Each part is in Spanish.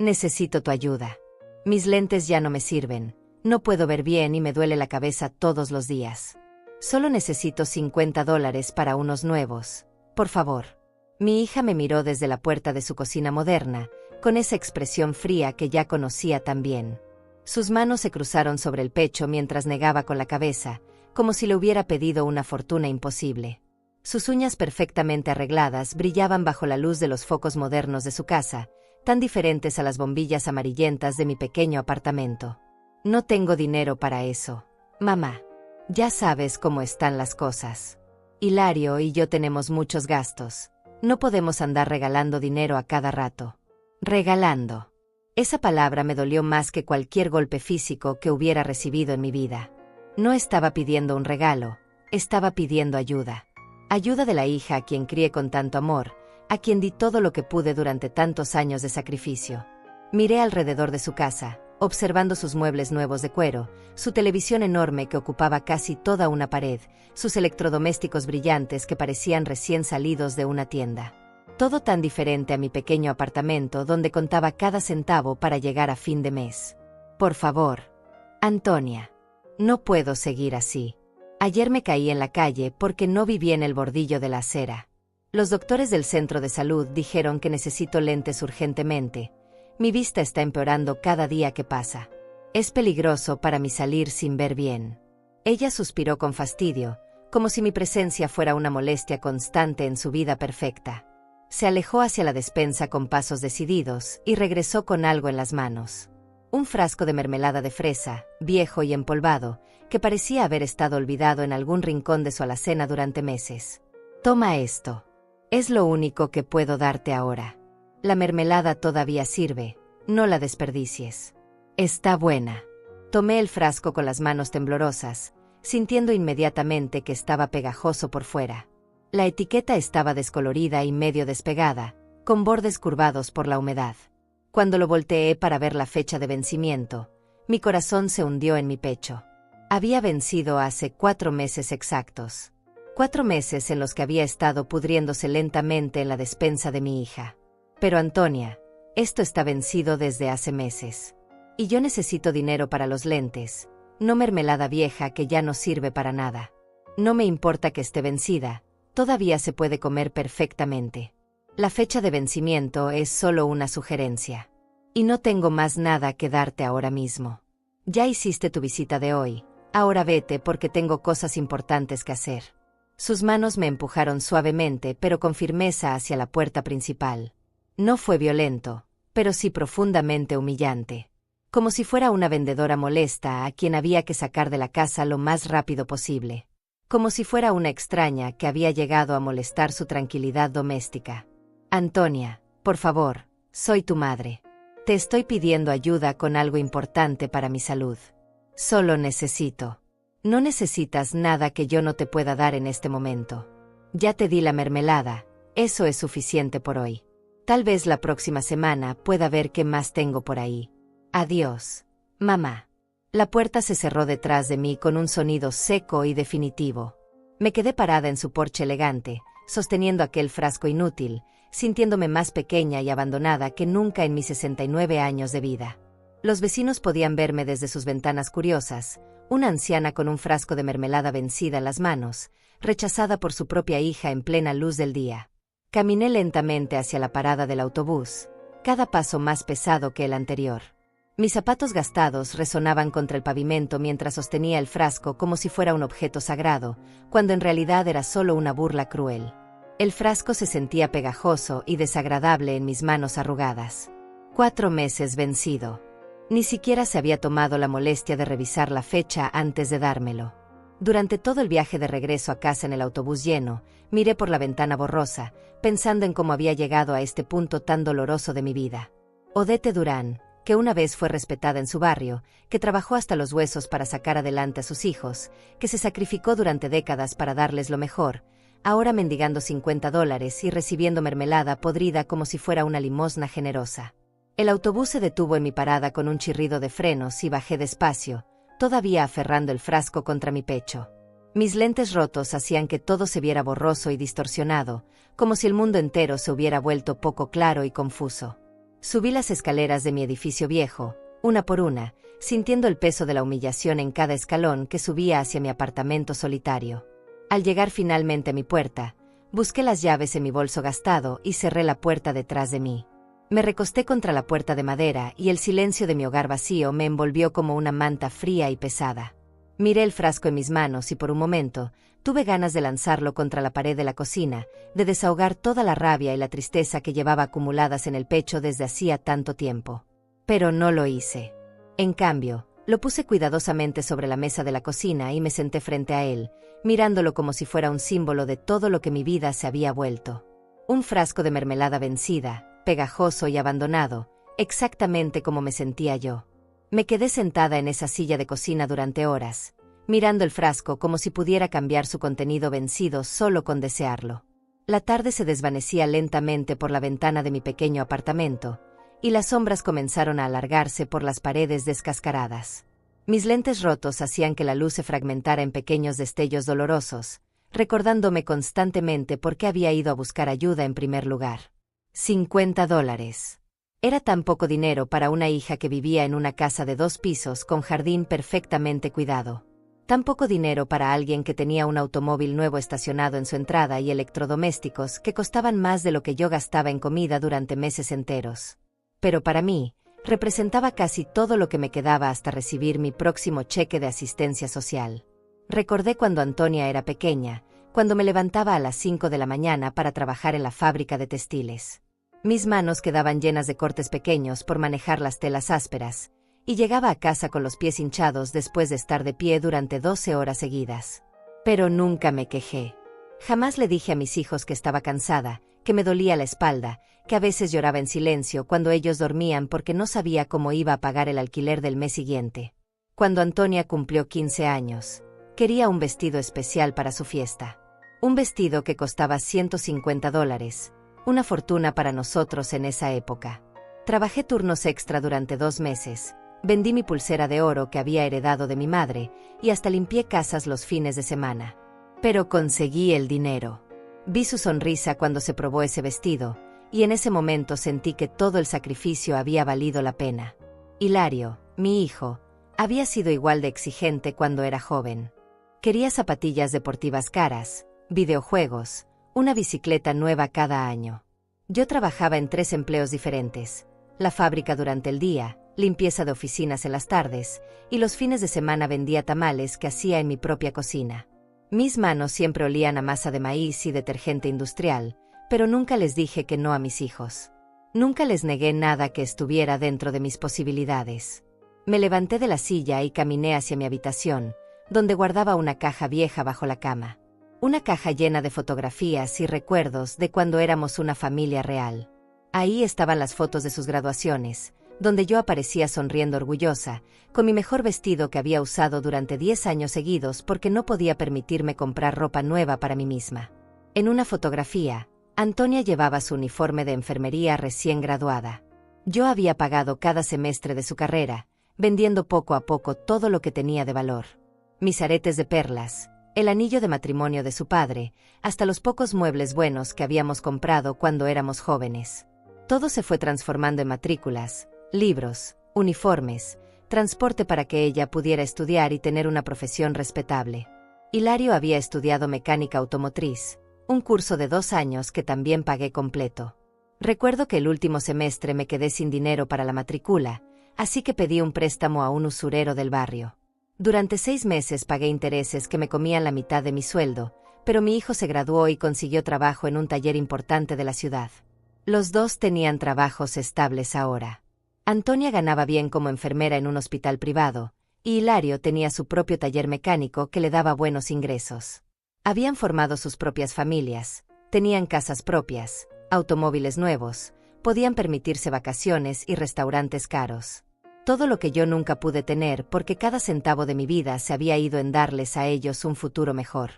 Necesito tu ayuda. Mis lentes ya no me sirven, no puedo ver bien y me duele la cabeza todos los días. Solo necesito $50 para unos nuevos, por favor. Mi hija me miró desde la puerta de su cocina moderna, con esa expresión fría que ya conocía tan bien. Sus manos se cruzaron sobre el pecho mientras negaba con la cabeza, como si le hubiera pedido una fortuna imposible. Sus uñas perfectamente arregladas brillaban bajo la luz de los focos modernos de su casa, tan diferentes a las bombillas amarillentas de mi pequeño apartamento. No tengo dinero para eso, mamá. Ya sabes cómo están las cosas. Hilario y yo tenemos muchos gastos. No podemos andar regalando dinero a cada rato. Regalando. Esa palabra me dolió más que cualquier golpe físico que hubiera recibido en mi vida. No estaba pidiendo un regalo, estaba pidiendo ayuda. Ayuda de la hija a quien crié con tanto amor, a quien di todo lo que pude durante tantos años de sacrificio. Miré alrededor de su casa, observando sus muebles nuevos de cuero, su televisión enorme que ocupaba casi toda una pared, sus electrodomésticos brillantes que parecían recién salidos de una tienda. Todo tan diferente a mi pequeño apartamento donde contaba cada centavo para llegar a fin de mes. Por favor, Antonia, no puedo seguir así. Ayer me caí en la calle porque no viví en el bordillo de la acera. Los doctores del centro de salud dijeron que necesito lentes urgentemente. Mi vista está empeorando cada día que pasa. Es peligroso para mí salir sin ver bien. Ella suspiró con fastidio, como si mi presencia fuera una molestia constante en su vida perfecta. Se alejó hacia la despensa con pasos decididos y regresó con algo en las manos. Un frasco de mermelada de fresa, viejo y empolvado, que parecía haber estado olvidado en algún rincón de su alacena durante meses. Toma esto. Es lo único que puedo darte ahora. La mermelada todavía sirve, no la desperdicies. Está buena. Tomé el frasco con las manos temblorosas, sintiendo inmediatamente que estaba pegajoso por fuera. La etiqueta estaba descolorida y medio despegada, con bordes curvados por la humedad. Cuando lo volteé para ver la fecha de vencimiento, mi corazón se hundió en mi pecho. Había vencido hace 4 meses exactos. 4 meses en los que había estado pudriéndose lentamente en la despensa de mi hija. Pero Antonia, esto está vencido desde hace meses. Y yo necesito dinero para los lentes, no mermelada vieja que ya no sirve para nada. No me importa que esté vencida, todavía se puede comer perfectamente. La fecha de vencimiento es solo una sugerencia. Y no tengo más nada que darte ahora mismo. Ya hiciste tu visita de hoy, ahora vete porque tengo cosas importantes que hacer. Sus manos me empujaron suavemente pero con firmeza hacia la puerta principal. No fue violento, pero sí profundamente humillante. Como si fuera una vendedora molesta a quien había que sacar de la casa lo más rápido posible. Como si fuera una extraña que había llegado a molestar su tranquilidad doméstica. Antonia, por favor, soy tu madre. Te estoy pidiendo ayuda con algo importante para mi salud. Solo necesito. No necesitas nada que yo no te pueda dar en este momento. Ya te di la mermelada, eso es suficiente por hoy. Tal vez la próxima semana pueda ver qué más tengo por ahí. Adiós, mamá. La puerta se cerró detrás de mí con un sonido seco y definitivo. Me quedé parada en su porche elegante, sosteniendo aquel frasco inútil, sintiéndome más pequeña y abandonada que nunca en mis 69 años de vida. Los vecinos podían verme desde sus ventanas curiosas, una anciana con un frasco de mermelada vencida en las manos, rechazada por su propia hija en plena luz del día. Caminé lentamente hacia la parada del autobús, cada paso más pesado que el anterior. Mis zapatos gastados resonaban contra el pavimento mientras sostenía el frasco como si fuera un objeto sagrado, cuando en realidad era solo una burla cruel. El frasco se sentía pegajoso y desagradable en mis manos arrugadas. 4 meses vencido. Ni siquiera se había tomado la molestia de revisar la fecha antes de dármelo. Durante todo el viaje de regreso a casa en el autobús lleno, miré por la ventana borrosa, pensando en cómo había llegado a este punto tan doloroso de mi vida. Odette Durán, que una vez fue respetada en su barrio, que trabajó hasta los huesos para sacar adelante a sus hijos, que se sacrificó durante décadas para darles lo mejor, ahora mendigando $50 y recibiendo mermelada podrida como si fuera una limosna generosa. El autobús se detuvo en mi parada con un chirrido de frenos y bajé despacio, todavía aferrando el frasco contra mi pecho. Mis lentes rotos hacían que todo se viera borroso y distorsionado, como si el mundo entero se hubiera vuelto poco claro y confuso. Subí las escaleras de mi edificio viejo, una por una, sintiendo el peso de la humillación en cada escalón que subía hacia mi apartamento solitario. Al llegar finalmente a mi puerta, busqué las llaves en mi bolso gastado y cerré la puerta detrás de mí. Me recosté contra la puerta de madera y el silencio de mi hogar vacío me envolvió como una manta fría y pesada. Miré el frasco en mis manos y por un momento tuve ganas de lanzarlo contra la pared de la cocina, de desahogar toda la rabia y la tristeza que llevaba acumuladas en el pecho desde hacía tanto tiempo. Pero no lo hice. En cambio, lo puse cuidadosamente sobre la mesa de la cocina y me senté frente a él, mirándolo como si fuera un símbolo de todo lo que mi vida se había vuelto. Un frasco de mermelada vencida, pegajoso y abandonado, exactamente como me sentía yo. Me quedé sentada en esa silla de cocina durante horas, mirando el frasco como si pudiera cambiar su contenido vencido solo con desearlo. La tarde se desvanecía lentamente por la ventana de mi pequeño apartamento, y las sombras comenzaron a alargarse por las paredes descascaradas. Mis lentes rotos hacían que la luz se fragmentara en pequeños destellos dolorosos, recordándome constantemente por qué había ido a buscar ayuda en primer lugar. $50. Era tan poco dinero para una hija que vivía en una casa de 2 pisos con jardín perfectamente cuidado. Tan poco dinero para alguien que tenía un automóvil nuevo estacionado en su entrada y electrodomésticos que costaban más de lo que yo gastaba en comida durante meses enteros. Pero para mí, representaba casi todo lo que me quedaba hasta recibir mi próximo cheque de asistencia social. Recordé cuando Antonia era pequeña, cuando me levantaba a las 5 de la mañana para trabajar en la fábrica de textiles. Mis manos quedaban llenas de cortes pequeños por manejar las telas ásperas, y llegaba a casa con los pies hinchados después de estar de pie durante 12 horas seguidas. Pero nunca me quejé. Jamás le dije a mis hijos que estaba cansada, que me dolía la espalda, que a veces lloraba en silencio cuando ellos dormían porque no sabía cómo iba a pagar el alquiler del mes siguiente. Cuando Antonia cumplió 15 años, quería un vestido especial para su fiesta. Un vestido que costaba $150, una fortuna para nosotros en esa época. Trabajé turnos extra durante 2 meses, vendí mi pulsera de oro que había heredado de mi madre y hasta limpié casas los fines de semana. Pero conseguí el dinero. Vi su sonrisa cuando se probó ese vestido, y en ese momento sentí que todo el sacrificio había valido la pena. Hilario, mi hijo, había sido igual de exigente cuando era joven. Quería zapatillas deportivas caras, videojuegos, una bicicleta nueva cada año. Yo trabajaba en 3 empleos diferentes: la fábrica durante el día, limpieza de oficinas en las tardes, y los fines de semana vendía tamales que hacía en mi propia cocina. Mis manos siempre olían a masa de maíz y detergente industrial, pero nunca les dije que no a mis hijos. Nunca les negué nada que estuviera dentro de mis posibilidades. Me levanté de la silla y caminé hacia mi habitación, donde guardaba una caja vieja bajo la cama. Una caja llena de fotografías y recuerdos de cuando éramos una familia real. Ahí estaban las fotos de sus graduaciones, donde yo aparecía sonriendo orgullosa, con mi mejor vestido que había usado durante 10 años seguidos porque no podía permitirme comprar ropa nueva para mí misma. En una fotografía, Antonia llevaba su uniforme de enfermería recién graduada. Yo había pagado cada semestre de su carrera, vendiendo poco a poco todo lo que tenía de valor. Mis aretes de perlas, el anillo de matrimonio de su padre, hasta los pocos muebles buenos que habíamos comprado cuando éramos jóvenes. Todo se fue transformando en matrículas, libros, uniformes, transporte para que ella pudiera estudiar y tener una profesión respetable. Hilario había estudiado mecánica automotriz, un curso de 2 años que también pagué completo. Recuerdo que el último semestre me quedé sin dinero para la matrícula, así que pedí un préstamo a un usurero del barrio. Durante 6 meses pagué intereses que me comían la mitad de mi sueldo, pero mi hijo se graduó y consiguió trabajo en un taller importante de la ciudad. Los dos tenían trabajos estables ahora. Antonia ganaba bien como enfermera en un hospital privado, y Hilario tenía su propio taller mecánico que le daba buenos ingresos. Habían formado sus propias familias, tenían casas propias, automóviles nuevos, podían permitirse vacaciones y restaurantes caros. Todo lo que yo nunca pude tener porque cada centavo de mi vida se había ido en darles a ellos un futuro mejor.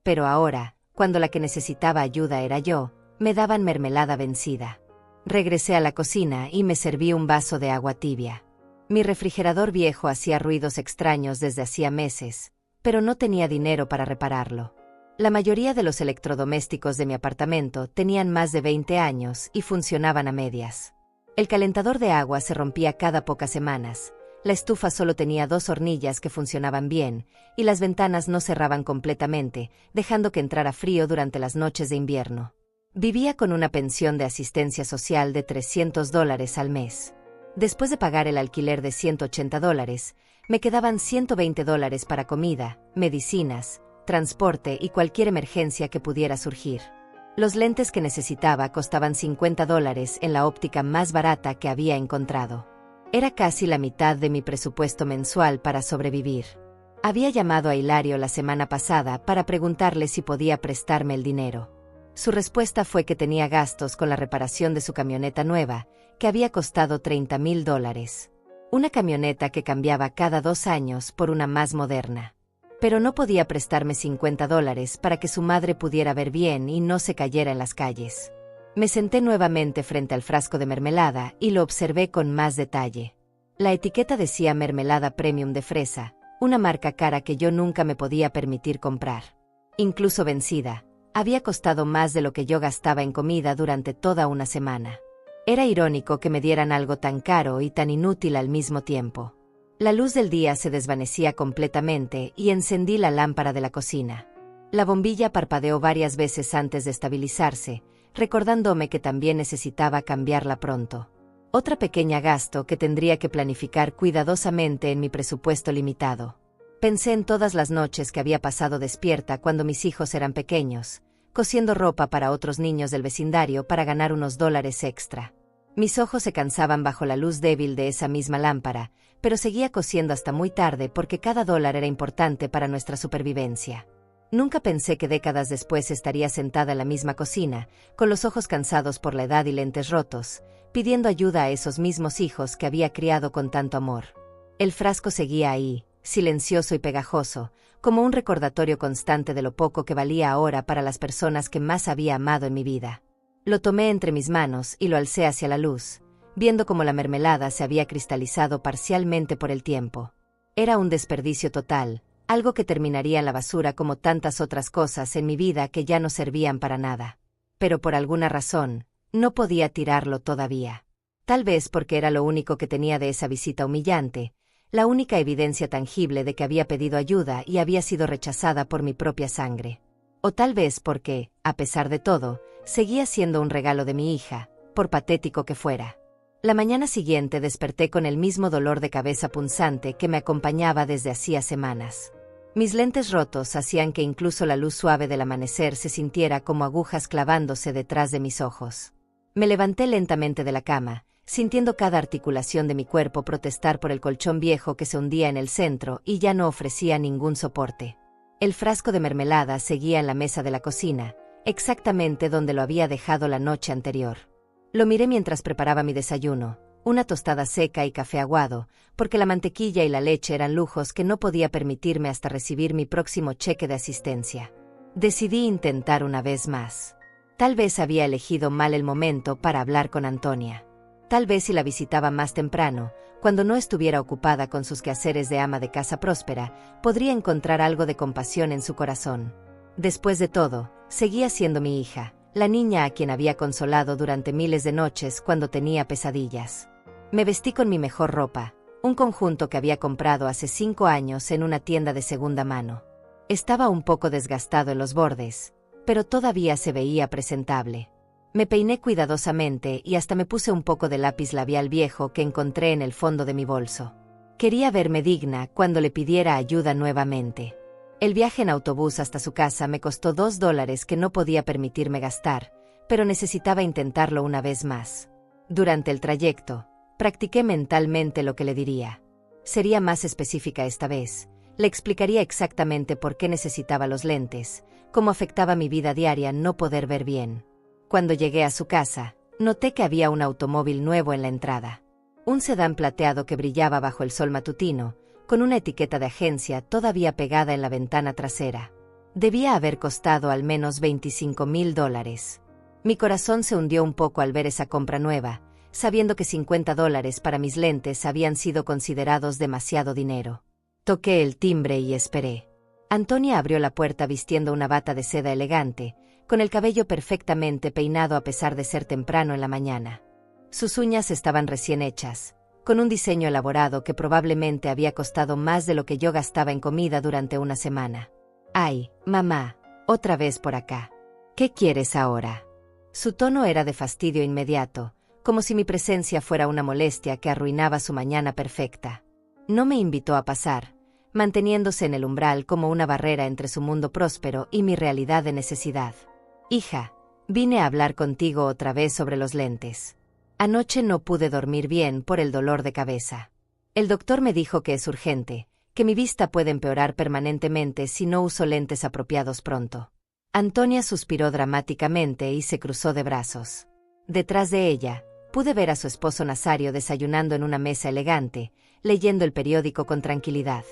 Pero ahora, cuando la que necesitaba ayuda era yo, me daban mermelada vencida. Regresé a la cocina y me serví un vaso de agua tibia. Mi refrigerador viejo hacía ruidos extraños desde hacía meses, pero no tenía dinero para repararlo. La mayoría de los electrodomésticos de mi apartamento tenían más de 20 años y funcionaban a medias. El calentador de agua se rompía cada pocas semanas, la estufa solo tenía 2 hornillas que funcionaban bien, y las ventanas no cerraban completamente, dejando que entrara frío durante las noches de invierno. Vivía con una pensión de asistencia social de $300 al mes. Después de pagar el alquiler de $180, me quedaban $120 para comida, medicinas, transporte y cualquier emergencia que pudiera surgir. Los lentes que necesitaba costaban $50 en la óptica más barata que había encontrado. Era casi la mitad de mi presupuesto mensual para sobrevivir. Había llamado a Hilario la semana pasada para preguntarle si podía prestarme el dinero. Su respuesta fue que tenía gastos con la reparación de su camioneta nueva, que había costado $30,000. Una camioneta que cambiaba cada 2 años por una más moderna. Pero no podía prestarme $50 para que su madre pudiera ver bien y no se cayera en las calles. Me senté nuevamente frente al frasco de mermelada y lo observé con más detalle. La etiqueta decía mermelada premium de fresa, una marca cara que yo nunca me podía permitir comprar. Incluso vencida, había costado más de lo que yo gastaba en comida durante toda una semana. Era irónico que me dieran algo tan caro y tan inútil al mismo tiempo. La luz del día se desvanecía completamente y encendí la lámpara de la cocina. La bombilla parpadeó varias veces antes de estabilizarse, recordándome que también necesitaba cambiarla pronto. Otra pequeña gasto que tendría que planificar cuidadosamente en mi presupuesto limitado. Pensé en todas las noches que había pasado despierta cuando mis hijos eran pequeños, cosiendo ropa para otros niños del vecindario para ganar unos dólares extra. Mis ojos se cansaban bajo la luz débil de esa misma lámpara, pero seguía cosiendo hasta muy tarde porque cada dólar era importante para nuestra supervivencia. Nunca pensé que décadas después estaría sentada en la misma cocina, con los ojos cansados por la edad y lentes rotos, pidiendo ayuda a esos mismos hijos que había criado con tanto amor. El frasco seguía ahí, silencioso y pegajoso, como un recordatorio constante de lo poco que valía ahora para las personas que más había amado en mi vida. Lo tomé entre mis manos y lo alcé hacia la luz, viendo cómo la mermelada se había cristalizado parcialmente por el tiempo. Era un desperdicio total, algo que terminaría en la basura como tantas otras cosas en mi vida que ya no servían para nada. Pero por alguna razón, no podía tirarlo todavía. Tal vez porque era lo único que tenía de esa visita humillante, la única evidencia tangible de que había pedido ayuda y había sido rechazada por mi propia sangre. O tal vez porque, a pesar de todo, seguía siendo un regalo de mi hija, por patético que fuera. La mañana siguiente desperté con el mismo dolor de cabeza punzante que me acompañaba desde hacía semanas. Mis lentes rotos hacían que incluso la luz suave del amanecer se sintiera como agujas clavándose detrás de mis ojos. Me levanté lentamente de la cama, sintiendo cada articulación de mi cuerpo protestar por el colchón viejo que se hundía en el centro y ya no ofrecía ningún soporte. El frasco de mermelada seguía en la mesa de la cocina, exactamente donde lo había dejado la noche anterior. Lo miré mientras preparaba mi desayuno, una tostada seca y café aguado, porque la mantequilla y la leche eran lujos que no podía permitirme hasta recibir mi próximo cheque de asistencia. Decidí intentar una vez más. Tal vez había elegido mal el momento para hablar con Antonia. Tal vez si la visitaba más temprano, cuando no estuviera ocupada con sus quehaceres de ama de casa próspera, podría encontrar algo de compasión en su corazón. Después de todo, seguía siendo mi hija, la niña a quien había consolado durante miles de noches cuando tenía pesadillas. Me vestí con mi mejor ropa, un conjunto que había comprado hace 5 años en una tienda de segunda mano. Estaba un poco desgastado en los bordes, pero todavía se veía presentable. Me peiné cuidadosamente y hasta me puse un poco de lápiz labial viejo que encontré en el fondo de mi bolso. Quería verme digna cuando le pidiera ayuda nuevamente. El viaje en autobús hasta su casa me costó $2 que no podía permitirme gastar, pero necesitaba intentarlo una vez más. Durante el trayecto, practiqué mentalmente lo que le diría. Sería más específica esta vez. Le explicaría exactamente por qué necesitaba los lentes, cómo afectaba mi vida diaria no poder ver bien. Cuando llegué a su casa, noté que había un automóvil nuevo en la entrada. Un sedán plateado que brillaba bajo el sol matutino, con una etiqueta de agencia todavía pegada en la ventana trasera. Debía haber costado al menos $25,000. Mi corazón se hundió un poco al ver esa compra nueva, sabiendo que $50 para mis lentes habían sido considerados demasiado dinero. Toqué el timbre y esperé. Antonia abrió la puerta vistiendo una bata de seda elegante, con el cabello perfectamente peinado a pesar de ser temprano en la mañana. Sus uñas estaban recién hechas, con un diseño elaborado que probablemente había costado más de lo que yo gastaba en comida durante una semana. «Ay, mamá, otra vez por acá. ¿Qué quieres ahora?» Su tono era de fastidio inmediato, como si mi presencia fuera una molestia que arruinaba su mañana perfecta. No me invitó a pasar, manteniéndose en el umbral como una barrera entre su mundo próspero y mi realidad de necesidad. «Hija, vine a hablar contigo otra vez sobre los lentes. Anoche no pude dormir bien por el dolor de cabeza. El doctor me dijo que es urgente, que mi vista puede empeorar permanentemente si no uso lentes apropiados pronto». Antonia suspiró dramáticamente y se cruzó de brazos. Detrás de ella, pude ver a su esposo Nazario desayunando en una mesa elegante, leyendo el periódico con tranquilidad.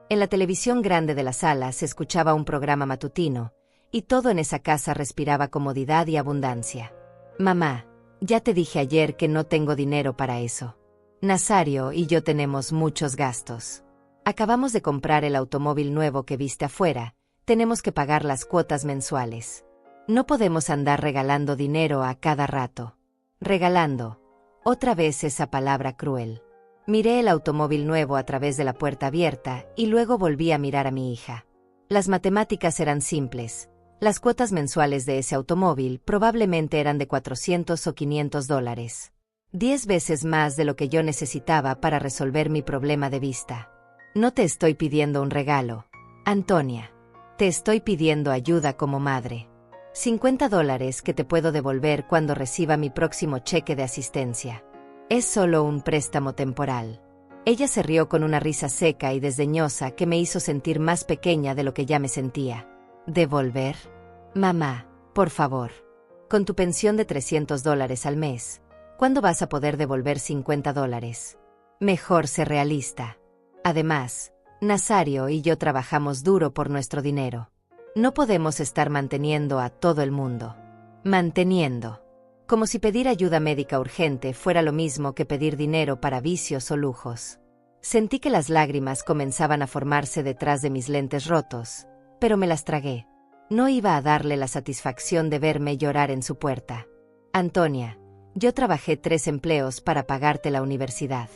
En la televisión grande de la sala se escuchaba un programa matutino, y todo en esa casa respiraba comodidad y abundancia. «Mamá, ya te dije ayer que no tengo dinero para eso. Nazario y yo tenemos muchos gastos. Acabamos de comprar el automóvil nuevo que viste afuera, tenemos que pagar las cuotas mensuales. No podemos andar regalando dinero a cada rato». «Regalando». Otra vez esa palabra cruel. Miré el automóvil nuevo a través de la puerta abierta y luego volví a mirar a mi hija. Las matemáticas eran simples. Las cuotas mensuales de ese automóvil probablemente eran de $400 o $500. 10 veces más de lo que yo necesitaba para resolver mi problema de vista. «No te estoy pidiendo un regalo, Antonia. Te estoy pidiendo ayuda como madre. $50 que te puedo devolver cuando reciba mi próximo cheque de asistencia. Es solo un préstamo temporal». Ella se rió con una risa seca y desdeñosa que me hizo sentir más pequeña de lo que ya me sentía. «¿Devolver? Mamá, por favor. Con tu pensión de $300 al mes, ¿cuándo vas a poder devolver $50? Mejor ser realista. Además, Nazario y yo trabajamos duro por nuestro dinero. No podemos estar manteniendo a todo el mundo. Manteniendo. Como si pedir ayuda médica urgente fuera lo mismo que pedir dinero para vicios o lujos». Sentí que las lágrimas comenzaban a formarse detrás de mis lentes rotos, pero me las tragué. No iba a darle la satisfacción de verme llorar en su puerta. «Antonia, yo trabajé 3 empleos para pagarte la universidad.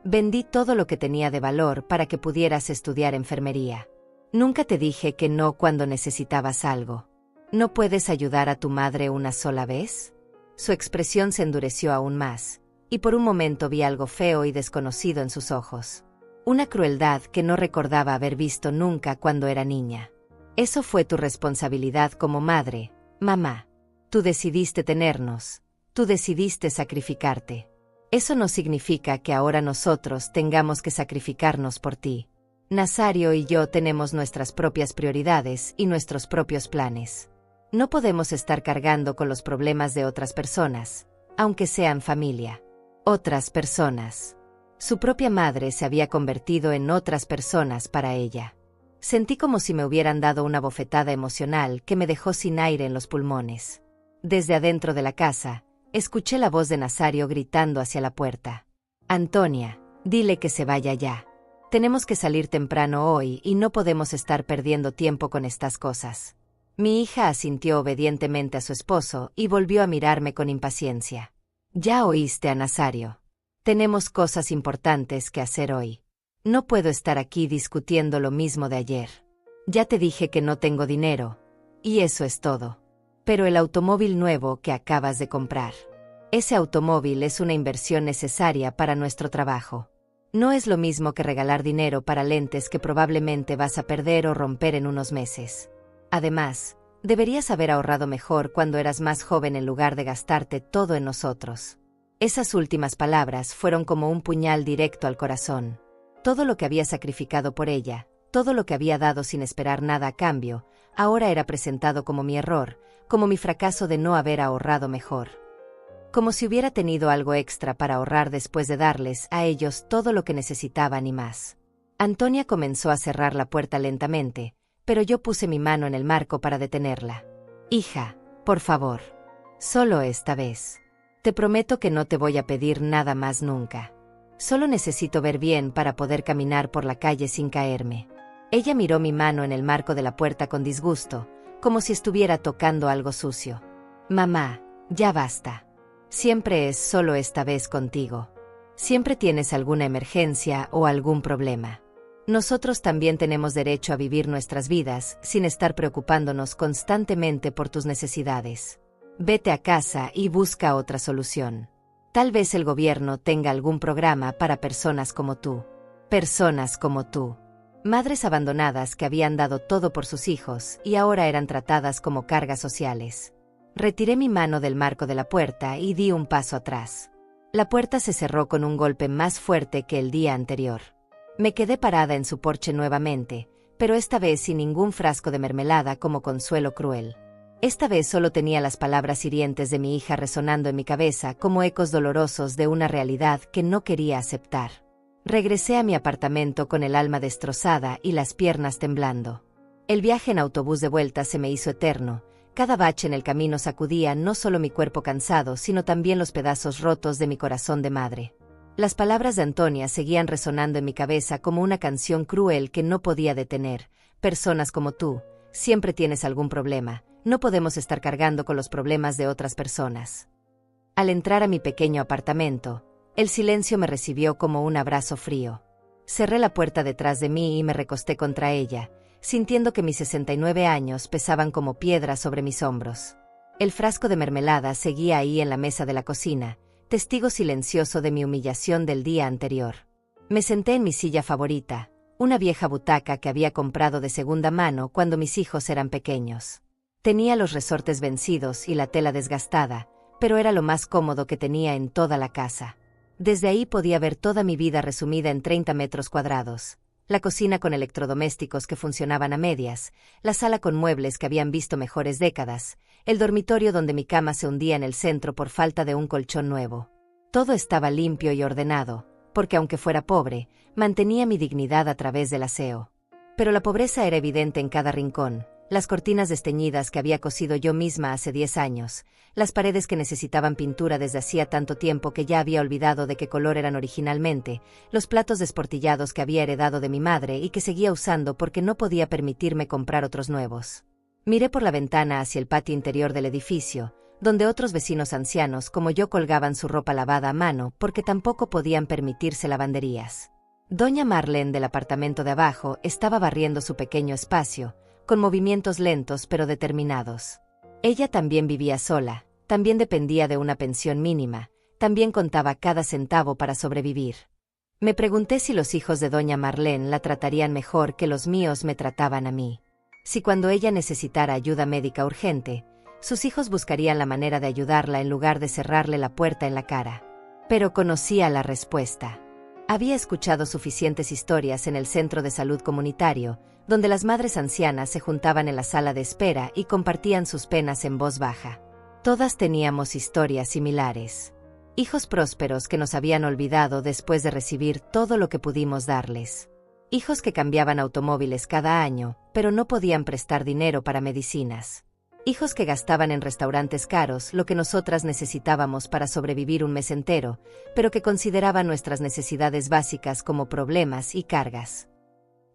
Vendí todo lo que tenía de valor para que pudieras estudiar enfermería. Nunca te dije que no cuando necesitabas algo. ¿No puedes ayudar a tu madre una sola vez?». Su expresión se endureció aún más, y por un momento vi algo feo y desconocido en sus ojos. Una crueldad que no recordaba haber visto nunca cuando era niña. «Eso fue tu responsabilidad como madre, mamá. Tú decidiste tenernos, tú decidiste sacrificarte. Eso no significa que ahora nosotros tengamos que sacrificarnos por ti. Nazario y yo tenemos nuestras propias prioridades y nuestros propios planes. No podemos estar cargando con los problemas de otras personas, aunque sean familia». Otras personas. Su propia madre se había convertido en otras personas para ella. Sentí como si me hubieran dado una bofetada emocional que me dejó sin aire en los pulmones. Desde adentro de la casa, escuché la voz de Nazario gritando hacia la puerta. «Antonia, dile que se vaya ya. Tenemos que salir temprano hoy y no podemos estar perdiendo tiempo con estas cosas». Mi hija asintió obedientemente a su esposo y volvió a mirarme con impaciencia. «Ya oíste a Nazario. Tenemos cosas importantes que hacer hoy. No puedo estar aquí discutiendo lo mismo de ayer. Ya te dije que no tengo dinero, y eso es todo. Pero el automóvil nuevo que acabas de comprar. Ese automóvil es una inversión necesaria para nuestro trabajo. No es lo mismo que regalar dinero para lentes que probablemente vas a perder o romper en unos meses. Además, deberías haber ahorrado mejor cuando eras más joven en lugar de gastarte todo en nosotros». Esas últimas palabras fueron como un puñal directo al corazón. Todo lo que había sacrificado por ella, todo lo que había dado sin esperar nada a cambio, ahora era presentado como mi error, como mi fracaso de no haber ahorrado mejor. Como si hubiera tenido algo extra para ahorrar después de darles a ellos todo lo que necesitaban y más. Antonia comenzó a cerrar la puerta lentamente, pero yo puse mi mano en el marco para detenerla. «Hija, por favor. Solo esta vez. Te prometo que no te voy a pedir nada más nunca. Solo necesito ver bien para poder caminar por la calle sin caerme». Ella miró mi mano en el marco de la puerta con disgusto, como si estuviera tocando algo sucio. «Mamá, ya basta. Siempre es solo esta vez contigo. Siempre tienes alguna emergencia o algún problema. Nosotros también tenemos derecho a vivir nuestras vidas sin estar preocupándonos constantemente por tus necesidades. Vete a casa y busca otra solución. Tal vez el gobierno tenga algún programa para personas como tú. Personas como tú. Madres abandonadas que habían dado todo por sus hijos y ahora eran tratadas como cargas sociales. Retiré mi mano del marco de la puerta y di un paso atrás. La puerta se cerró con un golpe más fuerte que el día anterior. Me quedé parada en su porche nuevamente, pero esta vez sin ningún frasco de mermelada como consuelo cruel. Esta vez solo tenía las palabras hirientes de mi hija resonando en mi cabeza como ecos dolorosos de una realidad que no quería aceptar. Regresé a mi apartamento con el alma destrozada y las piernas temblando. El viaje en autobús de vuelta se me hizo eterno. Cada bache en el camino sacudía no solo mi cuerpo cansado, sino también los pedazos rotos de mi corazón de madre. Las palabras de Antonia seguían resonando en mi cabeza como una canción cruel que no podía detener. Personas como tú, siempre tienes algún problema. No podemos estar cargando con los problemas de otras personas. Al entrar a mi pequeño apartamento, el silencio me recibió como un abrazo frío. Cerré la puerta detrás de mí y me recosté contra ella, sintiendo que mis 69 años pesaban como piedras sobre mis hombros. El frasco de mermelada seguía ahí en la mesa de la cocina, testigo silencioso de mi humillación del día anterior. Me senté en mi silla favorita, una vieja butaca que había comprado de segunda mano cuando mis hijos eran pequeños. Tenía los resortes vencidos y la tela desgastada, pero era lo más cómodo que tenía en toda la casa. Desde ahí podía ver toda mi vida resumida en 30 metros cuadrados. La cocina con electrodomésticos que funcionaban a medias, la sala con muebles que habían visto mejores décadas, el dormitorio donde mi cama se hundía en el centro por falta de un colchón nuevo. Todo estaba limpio y ordenado, porque aunque fuera pobre, mantenía mi dignidad a través del aseo. Pero la pobreza era evidente en cada rincón. Las cortinas desteñidas que había cosido yo misma hace 10 años, las paredes que necesitaban pintura desde hacía tanto tiempo que ya había olvidado de qué color eran originalmente, los platos desportillados que había heredado de mi madre y que seguía usando porque no podía permitirme comprar otros nuevos. Miré por la ventana hacia el patio interior del edificio, donde otros vecinos ancianos como yo colgaban su ropa lavada a mano porque tampoco podían permitirse lavanderías. Doña Marlene del apartamento de abajo estaba barriendo su pequeño espacio, con movimientos lentos pero determinados. Ella también vivía sola, también dependía de una pensión mínima, también contaba cada centavo para sobrevivir. Me pregunté si los hijos de doña Marlene la tratarían mejor que los míos me trataban a mí. Si cuando ella necesitara ayuda médica urgente, sus hijos buscarían la manera de ayudarla en lugar de cerrarle la puerta en la cara. Pero conocía la respuesta. Había escuchado suficientes historias en el centro de salud comunitario, donde las madres ancianas se juntaban en la sala de espera y compartían sus penas en voz baja. Todas teníamos historias similares. Hijos prósperos que nos habían olvidado después de recibir todo lo que pudimos darles. Hijos que cambiaban automóviles cada año, pero no podían prestar dinero para medicinas. Hijos que gastaban en restaurantes caros lo que nosotras necesitábamos para sobrevivir un mes entero, pero que consideraban nuestras necesidades básicas como problemas y cargas.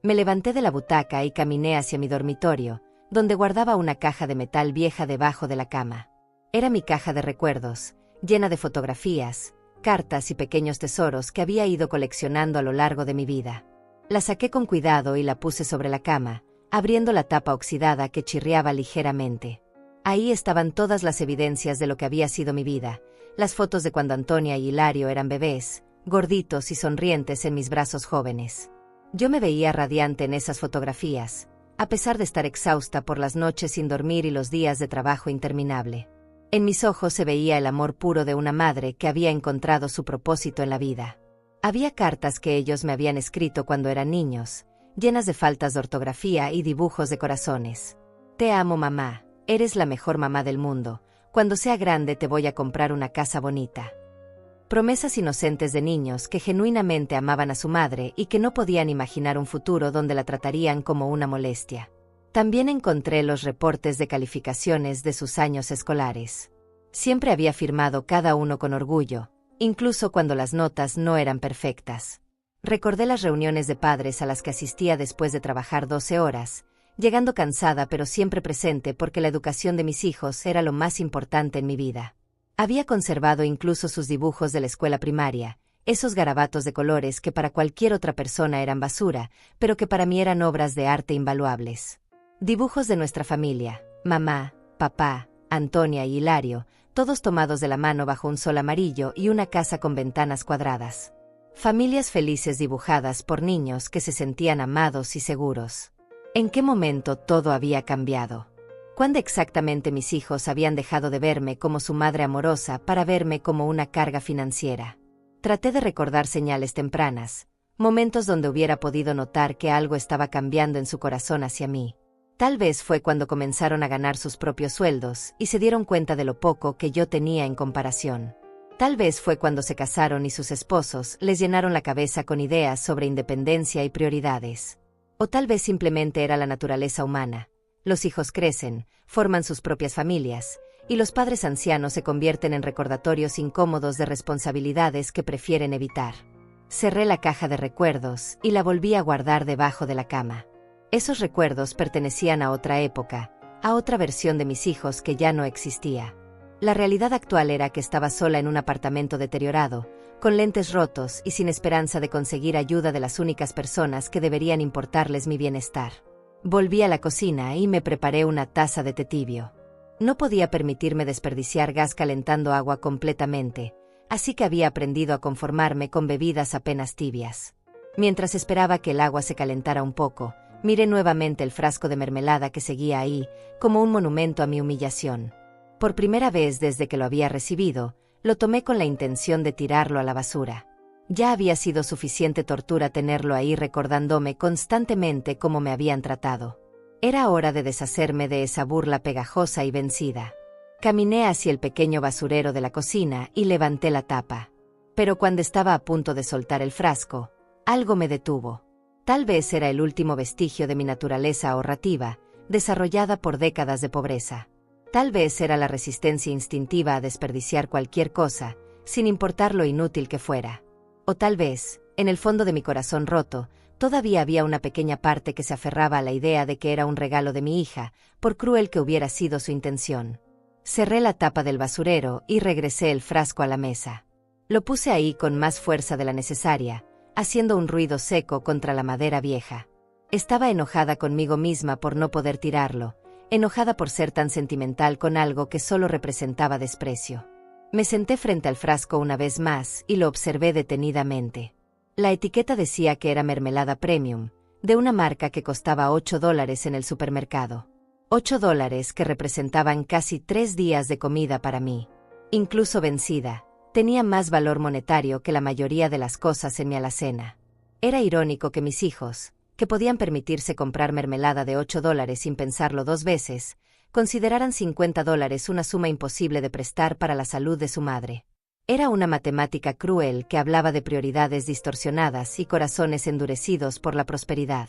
Me levanté de la butaca y caminé hacia mi dormitorio, donde guardaba una caja de metal vieja debajo de la cama. Era mi caja de recuerdos, llena de fotografías, cartas y pequeños tesoros que había ido coleccionando a lo largo de mi vida. La saqué con cuidado y la puse sobre la cama, abriendo la tapa oxidada que chirriaba ligeramente. Ahí estaban todas las evidencias de lo que había sido mi vida, las fotos de cuando Antonia y Hilario eran bebés, gorditos y sonrientes en mis brazos jóvenes. Yo me veía radiante en esas fotografías, a pesar de estar exhausta por las noches sin dormir y los días de trabajo interminable. En mis ojos se veía el amor puro de una madre que había encontrado su propósito en la vida. Había cartas que ellos me habían escrito cuando eran niños, llenas de faltas de ortografía y dibujos de corazones. Te amo, mamá, eres la mejor mamá del mundo, cuando sea grande te voy a comprar una casa bonita. Promesas inocentes de niños que genuinamente amaban a su madre y que no podían imaginar un futuro donde la tratarían como una molestia. También encontré los reportes de calificaciones de sus años escolares. Siempre había firmado cada uno con orgullo, incluso cuando las notas no eran perfectas. Recordé las reuniones de padres a las que asistía después de trabajar 12 horas, llegando cansada pero siempre presente porque la educación de mis hijos era lo más importante en mi vida. Había conservado incluso sus dibujos de la escuela primaria, esos garabatos de colores que para cualquier otra persona eran basura, pero que para mí eran obras de arte invaluables. Dibujos de nuestra familia, mamá, papá, Antonia y Hilario, todos tomados de la mano bajo un sol amarillo y una casa con ventanas cuadradas. Familias felices dibujadas por niños que se sentían amados y seguros. ¿En qué momento todo había cambiado? ¿Cuándo exactamente mis hijos habían dejado de verme como su madre amorosa para verme como una carga financiera? Traté de recordar señales tempranas, momentos donde hubiera podido notar que algo estaba cambiando en su corazón hacia mí. Tal vez fue cuando comenzaron a ganar sus propios sueldos y se dieron cuenta de lo poco que yo tenía en comparación. Tal vez fue cuando se casaron y sus esposos les llenaron la cabeza con ideas sobre independencia y prioridades. O tal vez simplemente era la naturaleza humana. Los hijos crecen, forman sus propias familias, y los padres ancianos se convierten en recordatorios incómodos de responsabilidades que prefieren evitar. Cerré la caja de recuerdos y la volví a guardar debajo de la cama. Esos recuerdos pertenecían a otra época, a otra versión de mis hijos que ya no existía. La realidad actual era que estaba sola en un apartamento deteriorado, con lentes rotos y sin esperanza de conseguir ayuda de las únicas personas que deberían importarles mi bienestar. Volví a la cocina y me preparé una taza de té tibio. No podía permitirme desperdiciar gas calentando agua completamente, así que había aprendido a conformarme con bebidas apenas tibias. Mientras esperaba que el agua se calentara un poco, miré nuevamente el frasco de mermelada que seguía ahí, como un monumento a mi humillación. Por primera vez desde que lo había recibido, lo tomé con la intención de tirarlo a la basura. Ya había sido suficiente tortura tenerlo ahí recordándome constantemente cómo me habían tratado. Era hora de deshacerme de esa burla pegajosa y vencida. Caminé hacia el pequeño basurero de la cocina y levanté la tapa. Pero cuando estaba a punto de soltar el frasco, algo me detuvo. Tal vez era el último vestigio de mi naturaleza ahorrativa, desarrollada por décadas de pobreza. Tal vez era la resistencia instintiva a desperdiciar cualquier cosa, sin importar lo inútil que fuera. O tal vez, en el fondo de mi corazón roto, todavía había una pequeña parte que se aferraba a la idea de que era un regalo de mi hija, por cruel que hubiera sido su intención. Cerré la tapa del basurero y regresé el frasco a la mesa. Lo puse ahí con más fuerza de la necesaria, haciendo un ruido seco contra la madera vieja. Estaba enojada conmigo misma por no poder tirarlo, enojada por ser tan sentimental con algo que solo representaba desprecio. Me senté frente al frasco una vez más y lo observé detenidamente. La etiqueta decía que era mermelada premium, de una marca que costaba $8 en el supermercado. $8 que representaban casi 3 días de comida para mí. Incluso vencida, tenía más valor monetario que la mayoría de las cosas en mi alacena. Era irónico que mis hijos, que podían permitirse comprar mermelada de $8 sin pensarlo 2 veces, consideraran $50 una suma imposible de prestar para la salud de su madre. Era una matemática cruel que hablaba de prioridades distorsionadas y corazones endurecidos por la prosperidad.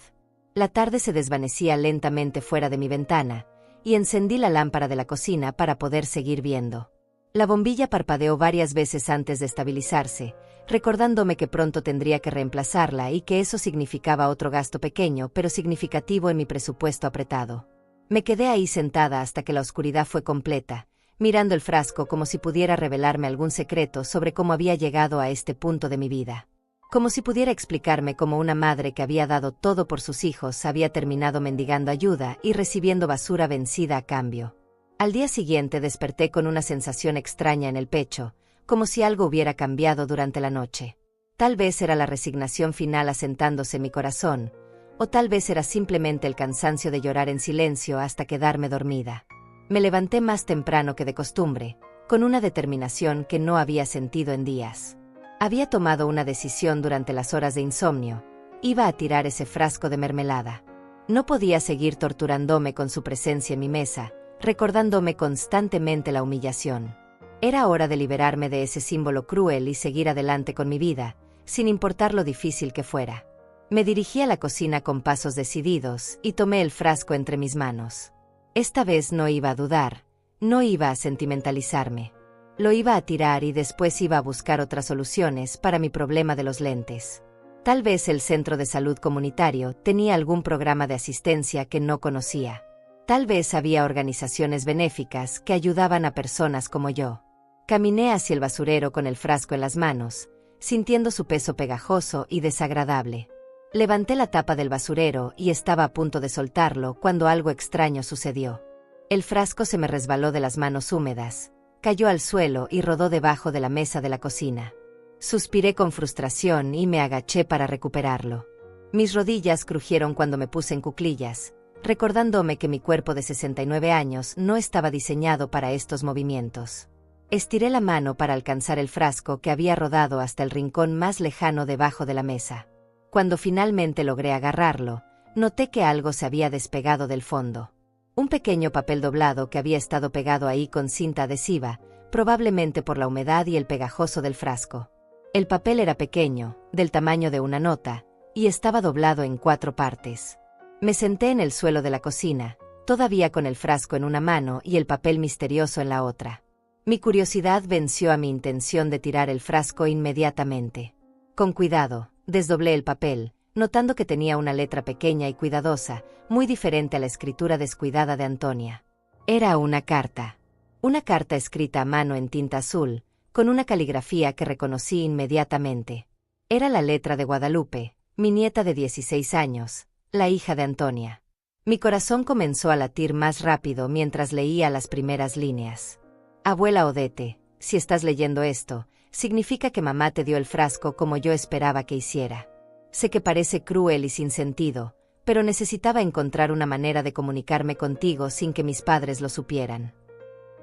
La tarde se desvanecía lentamente fuera de mi ventana, y encendí la lámpara de la cocina para poder seguir viendo. La bombilla parpadeó varias veces antes de estabilizarse, recordándome que pronto tendría que reemplazarla y que eso significaba otro gasto pequeño pero significativo en mi presupuesto apretado. Me quedé ahí sentada hasta que la oscuridad fue completa, mirando el frasco como si pudiera revelarme algún secreto sobre cómo había llegado a este punto de mi vida. Como si pudiera explicarme cómo una madre que había dado todo por sus hijos había terminado mendigando ayuda y recibiendo basura vencida a cambio. Al día siguiente desperté con una sensación extraña en el pecho, como si algo hubiera cambiado durante la noche. Tal vez era la resignación final asentándose en mi corazón, o tal vez era simplemente el cansancio de llorar en silencio hasta quedarme dormida. Me levanté más temprano que de costumbre, con una determinación que no había sentido en días. Había tomado una decisión durante las horas de insomnio: iba a tirar ese frasco de mermelada. No podía seguir torturándome con su presencia en mi mesa, recordándome constantemente la humillación. Era hora de liberarme de ese símbolo cruel y seguir adelante con mi vida, sin importar lo difícil que fuera. Me dirigí a la cocina con pasos decididos y tomé el frasco entre mis manos. Esta vez no iba a dudar, no iba a sentimentalizarme. Lo iba a tirar y después iba a buscar otras soluciones para mi problema de los lentes. Tal vez el centro de salud comunitario tenía algún programa de asistencia que no conocía. Tal vez había organizaciones benéficas que ayudaban a personas como yo. Caminé hacia el basurero con el frasco en las manos, sintiendo su peso pegajoso y desagradable. Levanté la tapa del basurero y estaba a punto de soltarlo cuando algo extraño sucedió. El frasco se me resbaló de las manos húmedas, cayó al suelo y rodó debajo de la mesa de la cocina. Suspiré con frustración y me agaché para recuperarlo. Mis rodillas crujieron cuando me puse en cuclillas, recordándome que mi cuerpo de 69 años no estaba diseñado para estos movimientos. Estiré la mano para alcanzar el frasco que había rodado hasta el rincón más lejano debajo de la mesa. Cuando finalmente logré agarrarlo, noté que algo se había despegado del fondo. Un pequeño papel doblado que había estado pegado ahí con cinta adhesiva, probablemente por la humedad y el pegajoso del frasco. El papel era pequeño, del tamaño de una nota, y estaba doblado en 4 partes. Me senté en el suelo de la cocina, todavía con el frasco en una mano y el papel misterioso en la otra. Mi curiosidad venció a mi intención de tirar el frasco inmediatamente. Con cuidado, desdoblé el papel, notando que tenía una letra pequeña y cuidadosa, muy diferente a la escritura descuidada de Antonia. Era una carta. Una carta escrita a mano en tinta azul, con una caligrafía que reconocí inmediatamente. Era la letra de Guadalupe, mi nieta de 16 años, la hija de Antonia. Mi corazón comenzó a latir más rápido mientras leía las primeras líneas. Abuela Odette, si estás leyendo esto, significa que mamá te dio el frasco como yo esperaba que hiciera. Sé que parece cruel y sin sentido, pero necesitaba encontrar una manera de comunicarme contigo sin que mis padres lo supieran.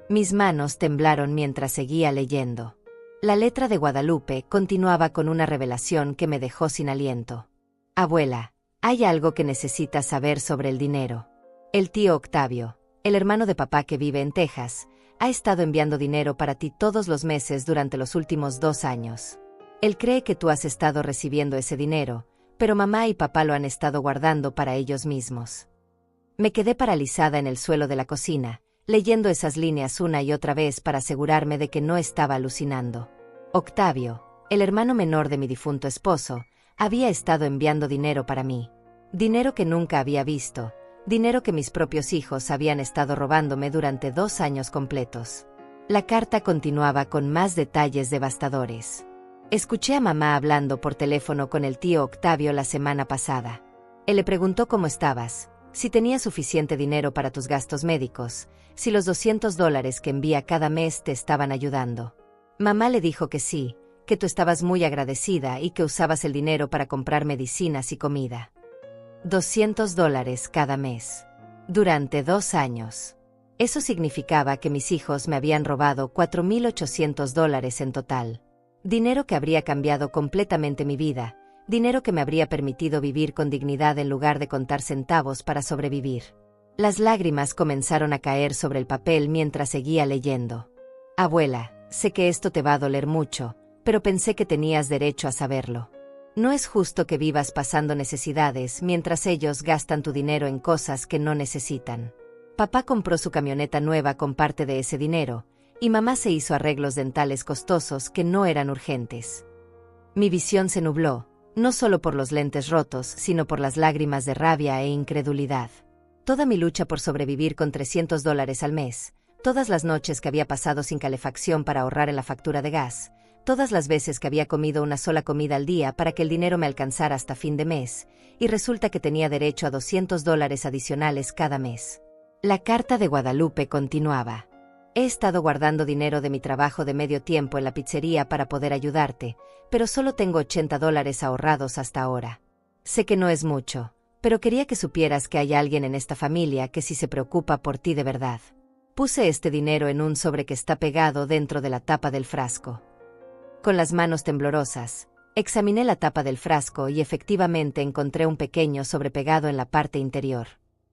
Mis manos temblaron mientras seguía leyendo. La letra de Guadalupe continuaba con una revelación que me dejó sin aliento. Abuela, hay algo que necesitas saber sobre el dinero. El tío Octavio, el hermano de papá que vive en Texas, ha estado enviando dinero para ti todos los meses durante los últimos 2 años. Él cree que tú has estado recibiendo ese dinero, pero mamá y papá lo han estado guardando para ellos mismos. Me quedé paralizada en el suelo de la cocina, leyendo esas líneas una y otra vez para asegurarme de que no estaba alucinando. Octavio, el hermano menor de mi difunto esposo, había estado enviando dinero para mí. Dinero que nunca había visto. Dinero que mis propios hijos habían estado robándome durante 2 años completos. La carta continuaba con más detalles devastadores. Escuché a mamá hablando por teléfono con el tío Octavio la semana pasada. Él le preguntó cómo estabas, si tenía suficiente dinero para tus gastos médicos, si los $200 que envía cada mes te estaban ayudando. Mamá le dijo que sí, que tú estabas muy agradecida y que usabas el dinero para comprar medicinas y comida. $200 cada mes. Durante 2 años. Eso significaba que mis hijos me habían robado $4,800 en total. Dinero que habría cambiado completamente mi vida, dinero que me habría permitido vivir con dignidad en lugar de contar centavos para sobrevivir. Las lágrimas comenzaron a caer sobre el papel mientras seguía leyendo. Abuela, sé que esto te va a doler mucho, pero pensé que tenías derecho a saberlo. No es justo que vivas pasando necesidades mientras ellos gastan tu dinero en cosas que no necesitan. Papá compró su camioneta nueva con parte de ese dinero, y mamá se hizo arreglos dentales costosos que no eran urgentes. Mi visión se nubló, no solo por los lentes rotos, sino por las lágrimas de rabia e incredulidad. Toda mi lucha por sobrevivir con $300 al mes, todas las noches que había pasado sin calefacción para ahorrar en la factura de gas, todas las veces que había comido una sola comida al día para que el dinero me alcanzara hasta fin de mes, y resulta que tenía derecho a $200 adicionales cada mes. La carta de Guadalupe continuaba. He estado guardando dinero de mi trabajo de medio tiempo en la pizzería para poder ayudarte, pero solo tengo $80 ahorrados hasta ahora. Sé que no es mucho, pero quería que supieras que hay alguien en esta familia que sí se preocupa por ti de verdad. Puse este dinero en un sobre que está pegado dentro de la tapa del frasco. Con las manos temblorosas, examiné la tapa del frasco y efectivamente encontré un pequeño sobre pegado en la parte interior.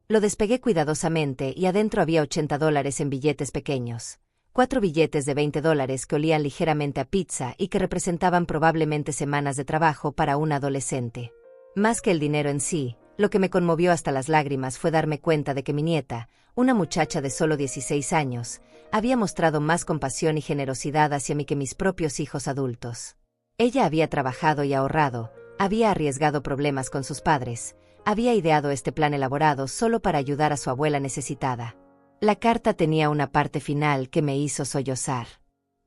Lo despegué cuidadosamente y adentro había $80 en billetes pequeños. 4 billetes de $20 que olían ligeramente a pizza y que representaban probablemente semanas de trabajo para un adolescente. Más que el dinero en sí, lo que me conmovió hasta las lágrimas fue darme cuenta de que mi nieta, una muchacha de solo 16 años, había mostrado más compasión y generosidad hacia mí que mis propios hijos adultos. Ella había trabajado y ahorrado, había arriesgado problemas con sus padres, había ideado este plan elaborado solo para ayudar a su abuela necesitada. La carta tenía una parte final que me hizo sollozar.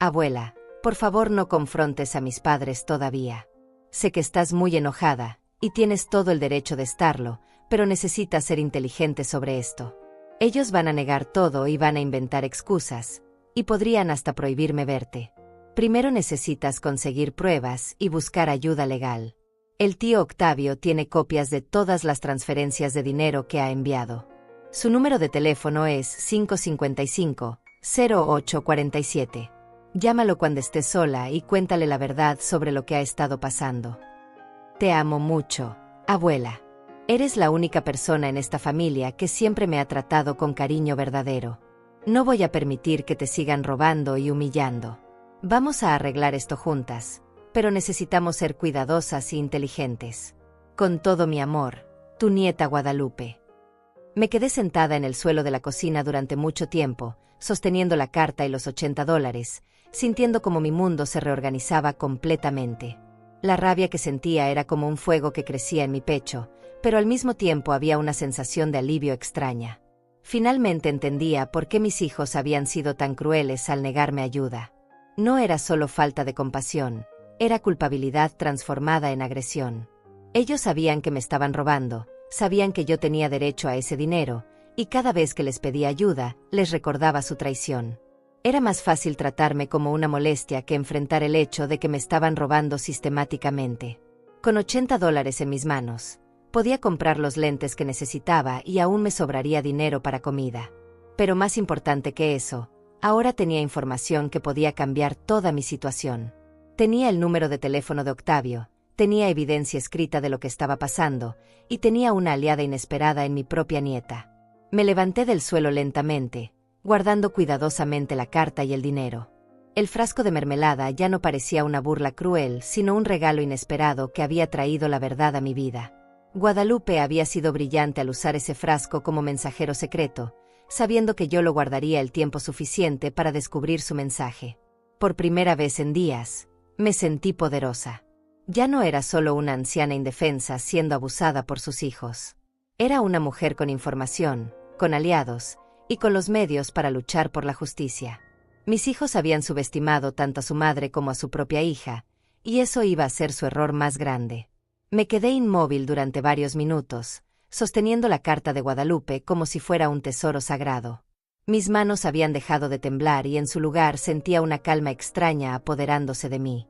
Abuela, por favor no confrontes a mis padres todavía. Sé que estás muy enojada, y tienes todo el derecho de estarlo, pero necesitas ser inteligente sobre esto. Ellos van a negar todo y van a inventar excusas, y podrían hasta prohibirme verte. Primero necesitas conseguir pruebas y buscar ayuda legal. El tío Octavio tiene copias de todas las transferencias de dinero que ha enviado. Su número de teléfono es 555-0847. Llámalo cuando estés sola y cuéntale la verdad sobre lo que ha estado pasando. Te amo mucho, abuela. Eres la única persona en esta familia que siempre me ha tratado con cariño verdadero. No voy a permitir que te sigan robando y humillando. Vamos a arreglar esto juntas, pero necesitamos ser cuidadosas e inteligentes. Con todo mi amor, tu nieta Guadalupe. Me quedé sentada en el suelo de la cocina durante mucho tiempo, sosteniendo la carta y los $80, sintiendo como mi mundo se reorganizaba completamente. La rabia que sentía era como un fuego que crecía en mi pecho, pero al mismo tiempo había una sensación de alivio extraña. Finalmente entendía por qué mis hijos habían sido tan crueles al negarme ayuda. No era solo falta de compasión, era culpabilidad transformada en agresión. Ellos sabían que me estaban robando, sabían que yo tenía derecho a ese dinero, y cada vez que les pedía ayuda, les recordaba su traición. Era más fácil tratarme como una molestia que enfrentar el hecho de que me estaban robando sistemáticamente. Con $80 en mis manos, podía comprar los lentes que necesitaba y aún me sobraría dinero para comida. Pero más importante que eso, ahora tenía información que podía cambiar toda mi situación. Tenía el número de teléfono de Octavio, tenía evidencia escrita de lo que estaba pasando, y tenía una aliada inesperada en mi propia nieta. Me levanté del suelo lentamente, guardando cuidadosamente la carta y el dinero. El frasco de mermelada ya no parecía una burla cruel, sino un regalo inesperado que había traído la verdad a mi vida. Guadalupe había sido brillante al usar ese frasco como mensajero secreto, sabiendo que yo lo guardaría el tiempo suficiente para descubrir su mensaje. Por primera vez en días, me sentí poderosa. Ya no era solo una anciana indefensa siendo abusada por sus hijos. Era una mujer con información, con aliados, y con los medios para luchar por la justicia. Mis hijos habían subestimado tanto a su madre como a su propia hija, y eso iba a ser su error más grande. Me quedé inmóvil durante varios minutos, sosteniendo la carta de Guadalupe como si fuera un tesoro sagrado. Mis manos habían dejado de temblar y en su lugar sentía una calma extraña apoderándose de mí.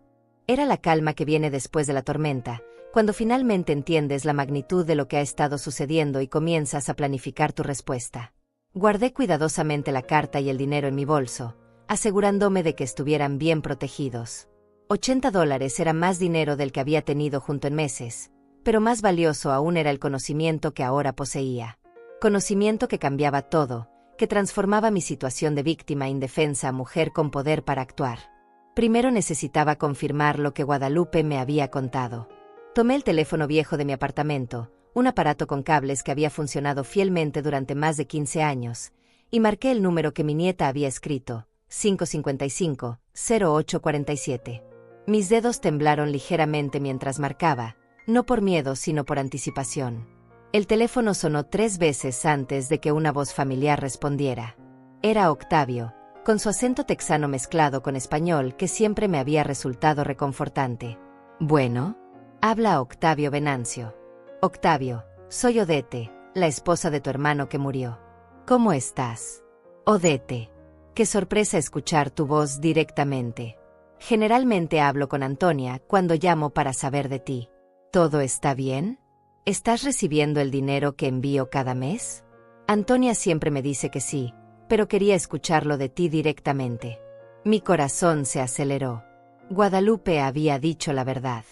Era la calma que viene después de la tormenta, cuando finalmente entiendes la magnitud de lo que ha estado sucediendo y comienzas a planificar tu respuesta. Guardé cuidadosamente la carta y el dinero en mi bolso, asegurándome de que estuvieran bien protegidos. $80 era más dinero del que había tenido junto en meses, pero más valioso aún era el conocimiento que ahora poseía. Conocimiento que cambiaba todo, que transformaba mi situación de víctima indefensa a mujer con poder para actuar. Primero necesitaba confirmar lo que Guadalupe me había contado. Tomé el teléfono viejo de mi apartamento, un aparato con cables que había funcionado fielmente durante más de 15 años, y marqué el número que mi nieta había escrito, 555-0847. Mis dedos temblaron ligeramente mientras marcaba, no por miedo sino por anticipación. El teléfono sonó 3 veces antes de que una voz familiar respondiera. Era Octavio, con su acento texano mezclado con español que siempre me había resultado reconfortante. Bueno, habla Octavio Venancio. Octavio, soy Odete, la esposa de tu hermano que murió. ¿Cómo estás? Odete. Qué sorpresa escuchar tu voz directamente. Generalmente hablo con Antonia cuando llamo para saber de ti. ¿Todo está bien? ¿Estás recibiendo el dinero que envío cada mes? Antonia siempre me dice que sí, pero quería escucharlo de ti directamente. Mi corazón se aceleró. Guadalupe había dicho la verdad.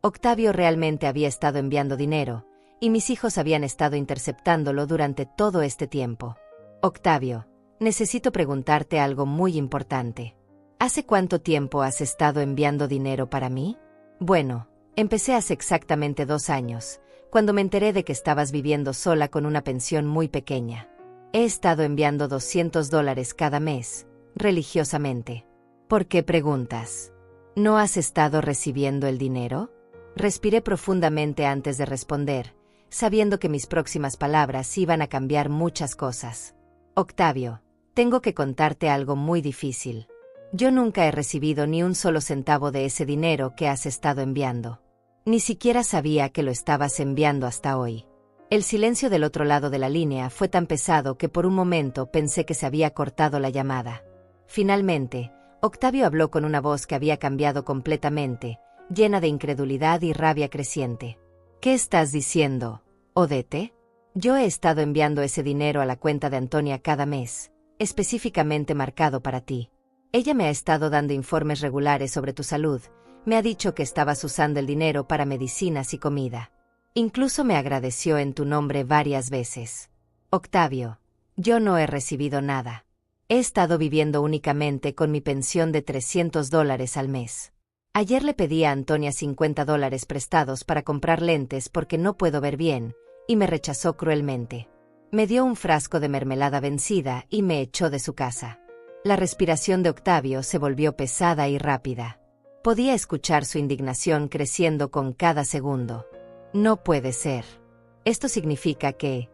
Octavio realmente había estado enviando dinero, y mis hijos habían estado interceptándolo durante todo este tiempo. Octavio, necesito preguntarte algo muy importante. ¿Hace cuánto tiempo has estado enviando dinero para mí? Bueno, empecé hace exactamente 2 años, cuando me enteré de que estabas viviendo sola con una pensión muy pequeña. He estado enviando $200 cada mes, religiosamente. ¿Por qué preguntas? ¿No has estado recibiendo el dinero? Respiré profundamente antes de responder, sabiendo que mis próximas palabras iban a cambiar muchas cosas. Octavio, tengo que contarte algo muy difícil. Yo nunca he recibido ni un solo centavo de ese dinero que has estado enviando. Ni siquiera sabía que lo estabas enviando hasta hoy. El silencio del otro lado de la línea fue tan pesado que por un momento pensé que se había cortado la llamada. Finalmente, Octavio habló con una voz que había cambiado completamente, llena de incredulidad y rabia creciente. ¿Qué estás diciendo, Odete? Yo he estado enviando ese dinero a la cuenta de Antonia cada mes, específicamente marcado para ti. Ella me ha estado dando informes regulares sobre tu salud, me ha dicho que estabas usando el dinero para medicinas y comida. Incluso me agradeció en tu nombre varias veces. Octavio, yo no he recibido nada. He estado viviendo únicamente con mi pensión de $300 al mes. Ayer le pedí a Antonia $50 prestados para comprar lentes porque no puedo ver bien, y me rechazó cruelmente. Me dio un frasco de mermelada vencida y me echó de su casa. La respiración de Octavio se volvió pesada y rápida. Podía escuchar su indignación creciendo con cada segundo. No puede ser. Esto significa que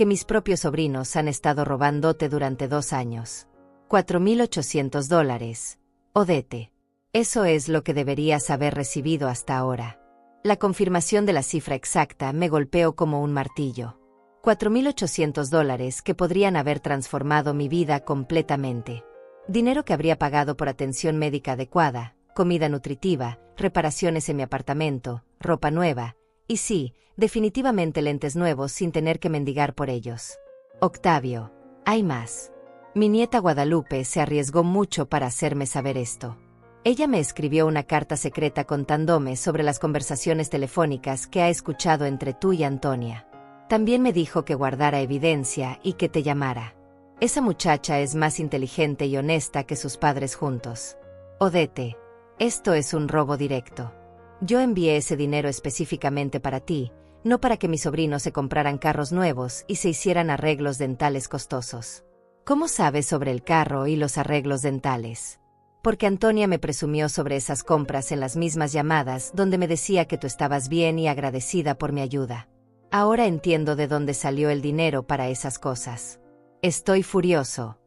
mis propios sobrinos han estado robándote durante 2 años. $4,800. Odete. Eso es lo que deberías haber recibido hasta ahora. La confirmación de la cifra exacta me golpeó como un martillo. $4,800 que podrían haber transformado mi vida completamente. Dinero que habría pagado por atención médica adecuada, comida nutritiva, reparaciones en mi apartamento, ropa nueva, y sí, definitivamente lentes nuevos sin tener que mendigar por ellos. Octavio, hay más. Mi nieta Guadalupe se arriesgó mucho para hacerme saber esto. Ella me escribió una carta secreta contándome sobre las conversaciones telefónicas que ha escuchado entre tú y Antonia. También me dijo que guardara evidencia y que te llamara. Esa muchacha es más inteligente y honesta que sus padres juntos. Odete, esto es un robo directo. Yo envié ese dinero específicamente para ti, no para que mis sobrinos se compraran carros nuevos y se hicieran arreglos dentales costosos. ¿Cómo sabes sobre el carro y los arreglos dentales? Porque Antonia me presumió sobre esas compras en las mismas llamadas donde me decía que tú estabas bien y agradecida por mi ayuda. Ahora entiendo de dónde salió el dinero para esas cosas. Estoy furioso.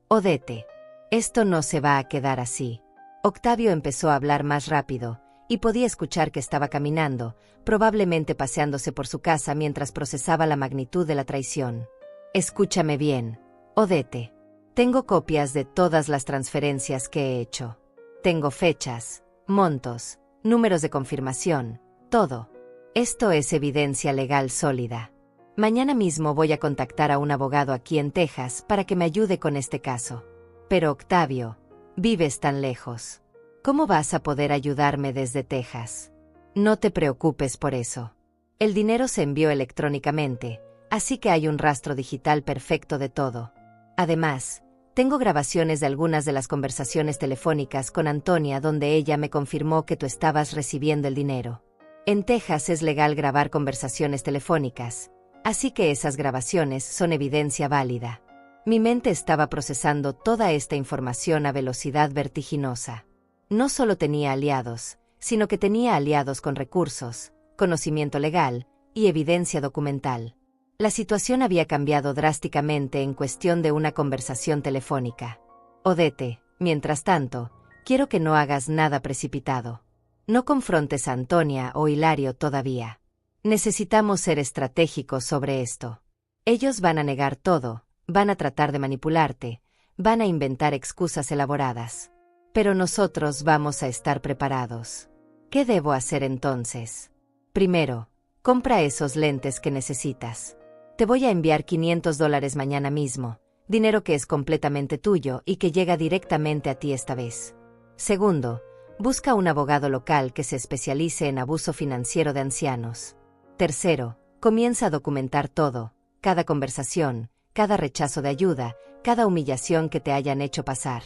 Odete, esto no se va a quedar así. Octavio empezó a hablar más rápido, y podía escuchar que estaba caminando, probablemente paseándose por su casa mientras procesaba la magnitud de la traición. Escúchame bien, Odete. Tengo copias de todas las transferencias que he hecho. Tengo fechas, montos, números de confirmación, todo. Esto es evidencia legal sólida. Mañana mismo voy a contactar a un abogado aquí en Texas para que me ayude con este caso. Pero Octavio, vives tan lejos. ¿Cómo vas a poder ayudarme desde Texas? No te preocupes por eso. El dinero se envió electrónicamente, así que hay un rastro digital perfecto de todo. Además, tengo grabaciones de algunas de las conversaciones telefónicas con Antonia donde ella me confirmó que tú estabas recibiendo el dinero. En Texas es legal grabar conversaciones telefónicas, así que esas grabaciones son evidencia válida. Mi mente estaba procesando toda esta información a velocidad vertiginosa. No solo tenía aliados, sino que tenía aliados con recursos, conocimiento legal y evidencia documental. La situación había cambiado drásticamente en cuestión de una conversación telefónica. Odete, mientras tanto, quiero que no hagas nada precipitado. No confrontes a Antonia o Hilario todavía. Necesitamos ser estratégicos sobre esto. Ellos van a negar todo, van a tratar de manipularte, van a inventar excusas elaboradas. Pero nosotros vamos a estar preparados. ¿Qué debo hacer entonces? Primero, compra esos lentes que necesitas. Te voy a enviar $500 mañana mismo, dinero que es completamente tuyo y que llega directamente a ti esta vez. Segundo, busca un abogado local que se especialice en abuso financiero de ancianos. Tercero, comienza a documentar todo, cada conversación, cada rechazo de ayuda, cada humillación que te hayan hecho pasar.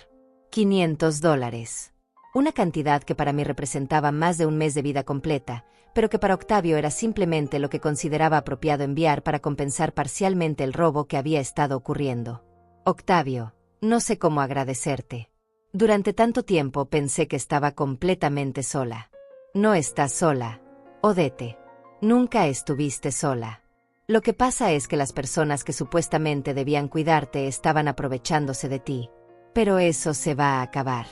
$500. Una cantidad que para mí representaba más de un mes de vida completa, pero que para Octavio era simplemente lo que consideraba apropiado enviar para compensar parcialmente el robo que había estado ocurriendo. Octavio, no sé cómo agradecerte. Durante tanto tiempo pensé que estaba completamente sola. No estás sola, Odete. Nunca estuviste sola. Lo que pasa es que las personas que supuestamente debían cuidarte estaban aprovechándose de ti. Pero eso se va a acabar.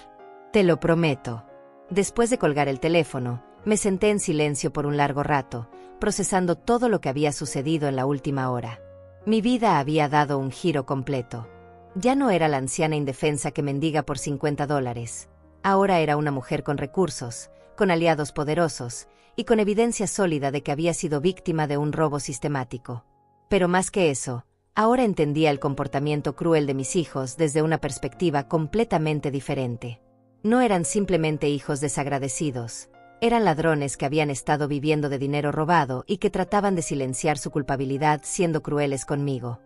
Te lo prometo. Después de colgar el teléfono, me senté en silencio por un largo rato, procesando todo lo que había sucedido en la última hora. Mi vida había dado un giro completo. Ya no era la anciana indefensa que mendiga por $50. Ahora era una mujer con recursos, con aliados poderosos, y con evidencia sólida de que había sido víctima de un robo sistemático. Pero más que eso, ahora entendía el comportamiento cruel de mis hijos desde una perspectiva completamente diferente. No eran simplemente hijos desagradecidos, eran ladrones que habían estado viviendo de dinero robado y que trataban de silenciar su culpabilidad siendo crueles conmigo.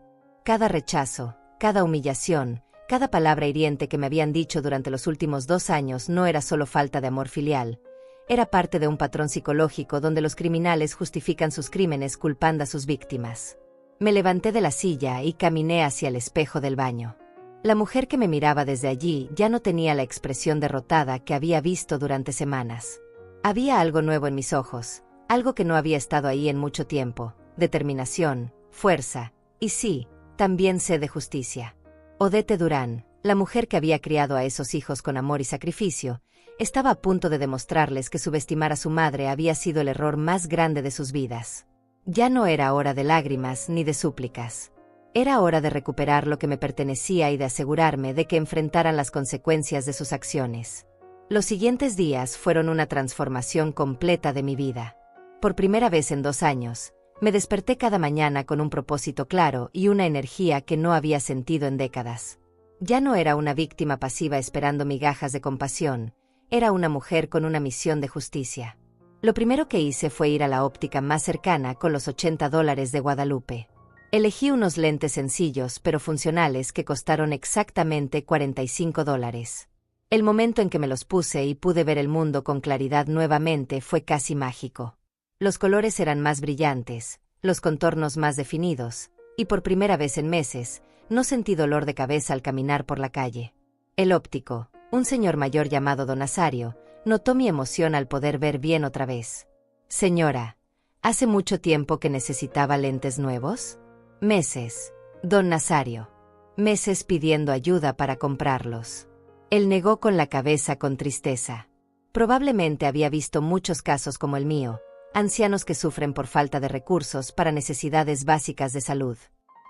Cada rechazo, cada humillación, cada palabra hiriente que me habían dicho durante los últimos 2 años no era solo falta de amor filial, era parte de un patrón psicológico donde los criminales justifican sus crímenes culpando a sus víctimas. Me levanté de la silla y caminé hacia el espejo del baño. La mujer que me miraba desde allí ya no tenía la expresión derrotada que había visto durante semanas. Había algo nuevo en mis ojos, algo que no había estado ahí en mucho tiempo: determinación, fuerza, y sí, también sed de justicia. Odette Durán, la mujer que había criado a esos hijos con amor y sacrificio, estaba a punto de demostrarles que subestimar a su madre había sido el error más grande de sus vidas. Ya no era hora de lágrimas ni de súplicas. Era hora de recuperar lo que me pertenecía y de asegurarme de que enfrentaran las consecuencias de sus acciones. Los siguientes días fueron una transformación completa de mi vida. Por primera vez en 2 años, me desperté cada mañana con un propósito claro y una energía que no había sentido en décadas. Ya no era una víctima pasiva esperando migajas de compasión, era una mujer con una misión de justicia. Lo primero que hice fue ir a la óptica más cercana con los $80 de Guadalupe. Elegí unos lentes sencillos pero funcionales que costaron exactamente $45. El momento en que me los puse y pude ver el mundo con claridad nuevamente fue casi mágico. Los colores eran más brillantes, los contornos más definidos, y por primera vez en meses, no sentí dolor de cabeza al caminar por la calle. El óptico, un señor mayor llamado Don Nazario, notó mi emoción al poder ver bien otra vez. Señora, ¿hace mucho tiempo que necesitaba lentes nuevos? Meses, Don Nazario. Meses pidiendo ayuda para comprarlos. Él negó con la cabeza con tristeza. Probablemente había visto muchos casos como el mío, ancianos que sufren por falta de recursos para necesidades básicas de salud.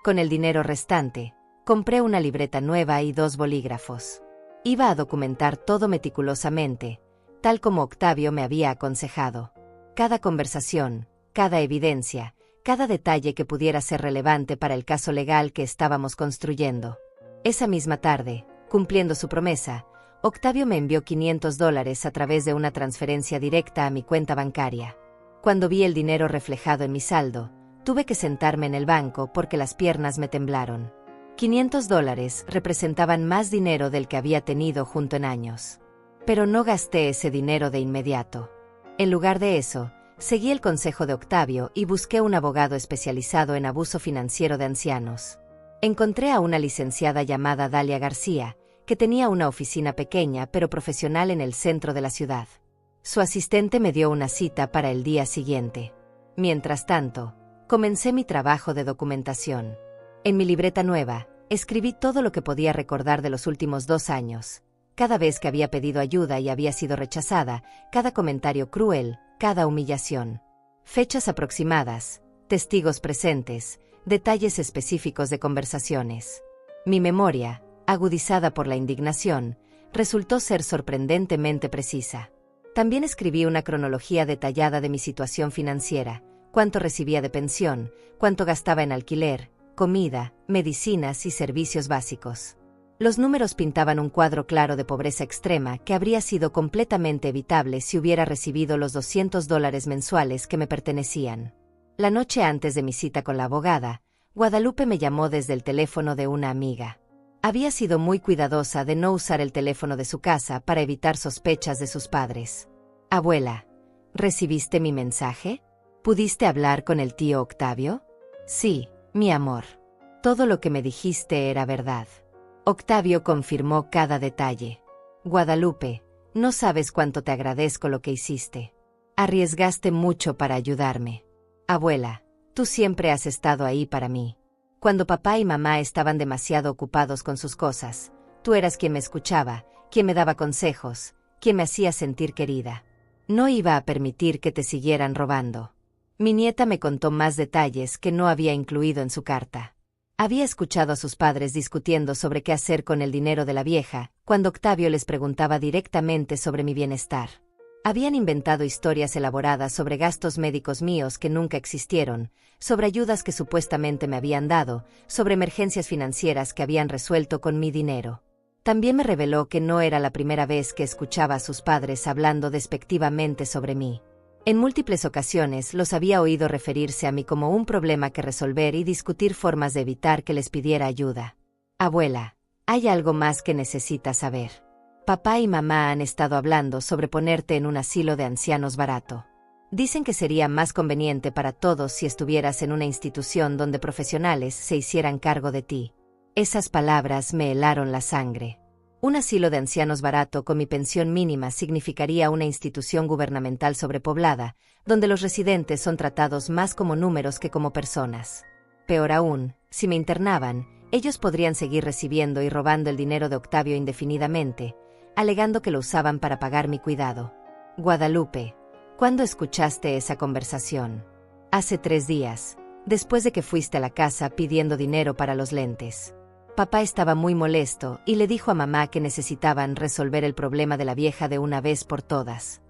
Con el dinero restante, compré una libreta nueva y 2 bolígrafos. Iba a documentar todo meticulosamente, tal como Octavio me había aconsejado. Cada conversación, cada evidencia, cada detalle que pudiera ser relevante para el caso legal que estábamos construyendo. Esa misma tarde, cumpliendo su promesa, Octavio me envió $500 a través de una transferencia directa a mi cuenta bancaria. Cuando vi el dinero reflejado en mi saldo, tuve que sentarme en el banco porque las piernas me temblaron. $500 representaban más dinero del que había tenido junto en años. Pero no gasté ese dinero de inmediato. En lugar de eso, seguí el consejo de Octavio y busqué un abogado especializado en abuso financiero de ancianos. Encontré a una licenciada llamada Dalia García, que tenía una oficina pequeña pero profesional en el centro de la ciudad. Su asistente me dio una cita para el día siguiente. Mientras tanto, comencé mi trabajo de documentación. En mi libreta nueva, escribí todo lo que podía recordar de los últimos 2 años. Cada vez que había pedido ayuda y había sido rechazada, cada comentario cruel, cada humillación. Fechas aproximadas, testigos presentes, detalles específicos de conversaciones. Mi memoria, agudizada por la indignación, resultó ser sorprendentemente precisa. También escribí una cronología detallada de mi situación financiera, cuánto recibía de pensión, cuánto gastaba en alquiler, comida, medicinas y servicios básicos. Los números pintaban un cuadro claro de pobreza extrema que habría sido completamente evitable si hubiera recibido los $200 mensuales que me pertenecían. La noche antes de mi cita con la abogada, Guadalupe me llamó desde el teléfono de una amiga. Había sido muy cuidadosa de no usar el teléfono de su casa para evitar sospechas de sus padres. Abuela, ¿recibiste mi mensaje? ¿Pudiste hablar con el tío Octavio? Sí, mi amor. Todo lo que me dijiste era verdad. Octavio confirmó cada detalle. Guadalupe, no sabes cuánto te agradezco lo que hiciste. Arriesgaste mucho para ayudarme. Abuela, tú siempre has estado ahí para mí. Cuando papá y mamá estaban demasiado ocupados con sus cosas, tú eras quien me escuchaba, quien me daba consejos, quien me hacía sentir querida. No iba a permitir que te siguieran robando. Mi nieta me contó más detalles que no había incluido en su carta. Había escuchado a sus padres discutiendo sobre qué hacer con el dinero de la vieja, cuando Octavio les preguntaba directamente sobre mi bienestar. Habían inventado historias elaboradas sobre gastos médicos míos que nunca existieron, sobre ayudas que supuestamente me habían dado, sobre emergencias financieras que habían resuelto con mi dinero. También me reveló que no era la primera vez que escuchaba a sus padres hablando despectivamente sobre mí. En múltiples ocasiones los había oído referirse a mí como un problema que resolver y discutir formas de evitar que les pidiera ayuda. Abuela, hay algo más que necesitas saber. Papá y mamá han estado hablando sobre ponerte en un asilo de ancianos barato. Dicen que sería más conveniente para todos si estuvieras en una institución donde profesionales se hicieran cargo de ti. Esas palabras me helaron la sangre. Un asilo de ancianos barato con mi pensión mínima significaría una institución gubernamental sobrepoblada, donde los residentes son tratados más como números que como personas. Peor aún, si me internaban, ellos podrían seguir recibiendo y robando el dinero de Octavio indefinidamente, alegando que lo usaban para pagar mi cuidado. Guadalupe, ¿cuándo escuchaste esa conversación? Hace 3 días, después de que fuiste a la casa pidiendo dinero para los lentes. Papá estaba muy molesto y le dijo a mamá que necesitaban resolver el problema de la vieja de una vez por todas.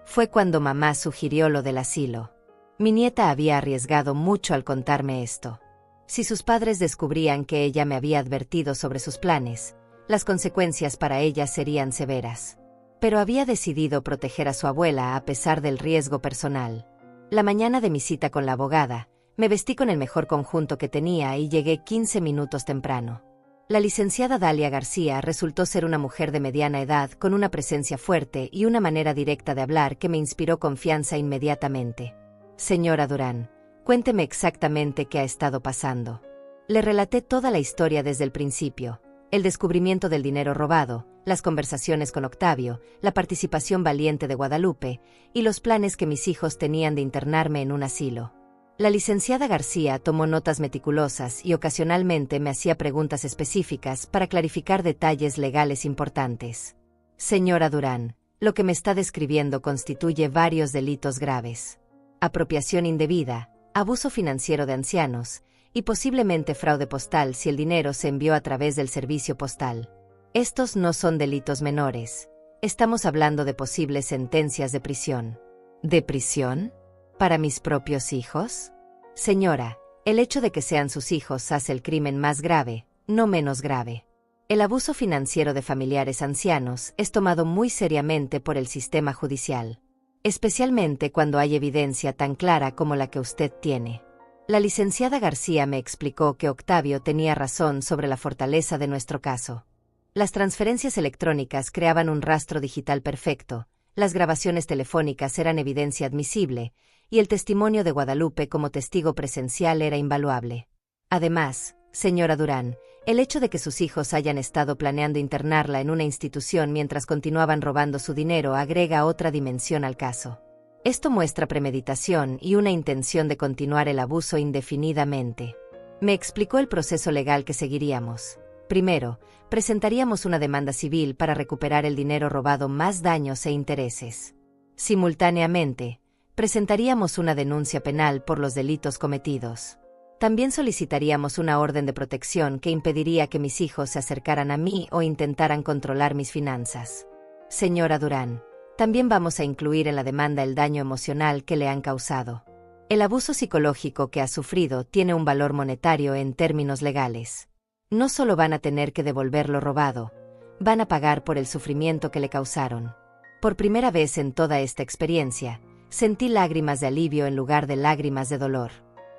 Fue cuando mamá sugirió lo del asilo. Mi nieta había arriesgado mucho al contarme esto. Si sus padres descubrían que ella me había advertido sobre sus planes, las consecuencias para ella serían severas. Pero había decidido proteger a su abuela a pesar del riesgo personal. La mañana de mi cita con la abogada, me vestí con el mejor conjunto que tenía y llegué 15 minutos temprano. La licenciada Dalia García resultó ser una mujer de mediana edad con una presencia fuerte y una manera directa de hablar que me inspiró confianza inmediatamente. Señora Durán, cuénteme exactamente qué ha estado pasando. Le relaté toda la historia desde el principio, el descubrimiento del dinero robado, las conversaciones con Octavio, la participación valiente de Guadalupe y los planes que mis hijos tenían de internarme en un asilo. La licenciada García tomó notas meticulosas y ocasionalmente me hacía preguntas específicas para clarificar detalles legales importantes. Señora Durán, lo que me está describiendo constituye varios delitos graves: apropiación indebida, abuso financiero de ancianos y posiblemente fraude postal si el dinero se envió a través del servicio postal. Estos no son delitos menores. Estamos hablando de posibles sentencias de prisión. ¿De prisión? ¿Para mis propios hijos? Señora, el hecho de que sean sus hijos hace el crimen más grave, no menos grave. El abuso financiero de familiares ancianos es tomado muy seriamente por el sistema judicial, especialmente cuando hay evidencia tan clara como la que usted tiene. La licenciada García me explicó que Octavio tenía razón sobre la fortaleza de nuestro caso. Las transferencias electrónicas creaban un rastro digital perfecto, las grabaciones telefónicas eran evidencia admisible, y el testimonio de Guadalupe como testigo presencial era invaluable. Además, señora Durán, el hecho de que sus hijos hayan estado planeando internarla en una institución mientras continuaban robando su dinero agrega otra dimensión al caso. Esto muestra premeditación y una intención de continuar el abuso indefinidamente. Me explicó el proceso legal que seguiríamos. Primero, presentaríamos una demanda civil para recuperar el dinero robado más daños e intereses. Simultáneamente, presentaríamos una denuncia penal por los delitos cometidos. También solicitaríamos una orden de protección que impediría que mis hijos se acercaran a mí o intentaran controlar mis finanzas. Señora Durán, también vamos a incluir en la demanda el daño emocional que le han causado. El abuso psicológico que ha sufrido tiene un valor monetario en términos legales. No solo van a tener que devolver lo robado, van a pagar por el sufrimiento que le causaron. Por primera vez en toda esta experiencia, sentí lágrimas de alivio en lugar de lágrimas de dolor.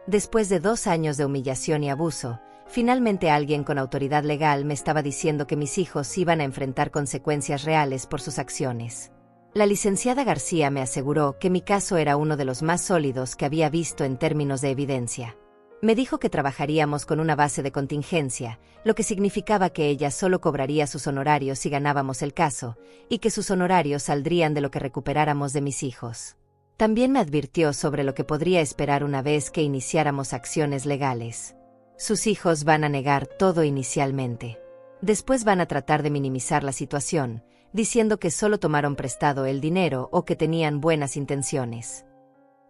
Después de 2 años de humillación y abuso, finalmente alguien con autoridad legal me estaba diciendo que mis hijos iban a enfrentar consecuencias reales por sus acciones. La licenciada García me aseguró que mi caso era uno de los más sólidos que había visto en términos de evidencia. Me dijo que trabajaríamos con una base de contingencia, lo que significaba que ella solo cobraría sus honorarios si ganábamos el caso, y que sus honorarios saldrían de lo que recuperáramos de mis hijos. También me advirtió sobre lo que podría esperar una vez que iniciáramos acciones legales. Sus hijos van a negar todo inicialmente. Después van a tratar de minimizar la situación, diciendo que solo tomaron prestado el dinero o que tenían buenas intenciones.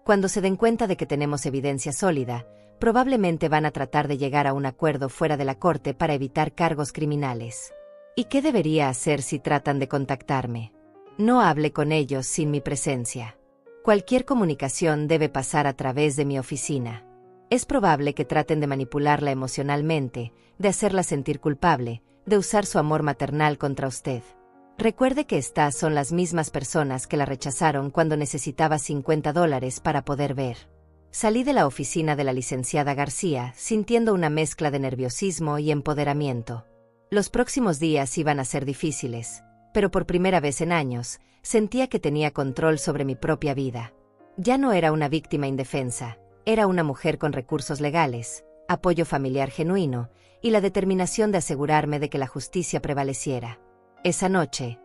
Cuando se den cuenta de que tenemos evidencia sólida, probablemente van a tratar de llegar a un acuerdo fuera de la corte para evitar cargos criminales. ¿Y qué debería hacer si tratan de contactarme? No hable con ellos sin mi presencia. Cualquier comunicación debe pasar a través de mi oficina. Es probable que traten de manipularla emocionalmente, de hacerla sentir culpable, de usar su amor maternal contra usted. Recuerde que estas son las mismas personas que la rechazaron cuando necesitaba $50 para poder ver. Salí de la oficina de la licenciada García sintiendo una mezcla de nerviosismo y empoderamiento. Los próximos días iban a ser difíciles, pero por primera vez en años, sentía que tenía control sobre mi propia vida. Ya no era una víctima indefensa, era una mujer con recursos legales, apoyo familiar genuino y la determinación de asegurarme de que la justicia prevaleciera. Esa noche,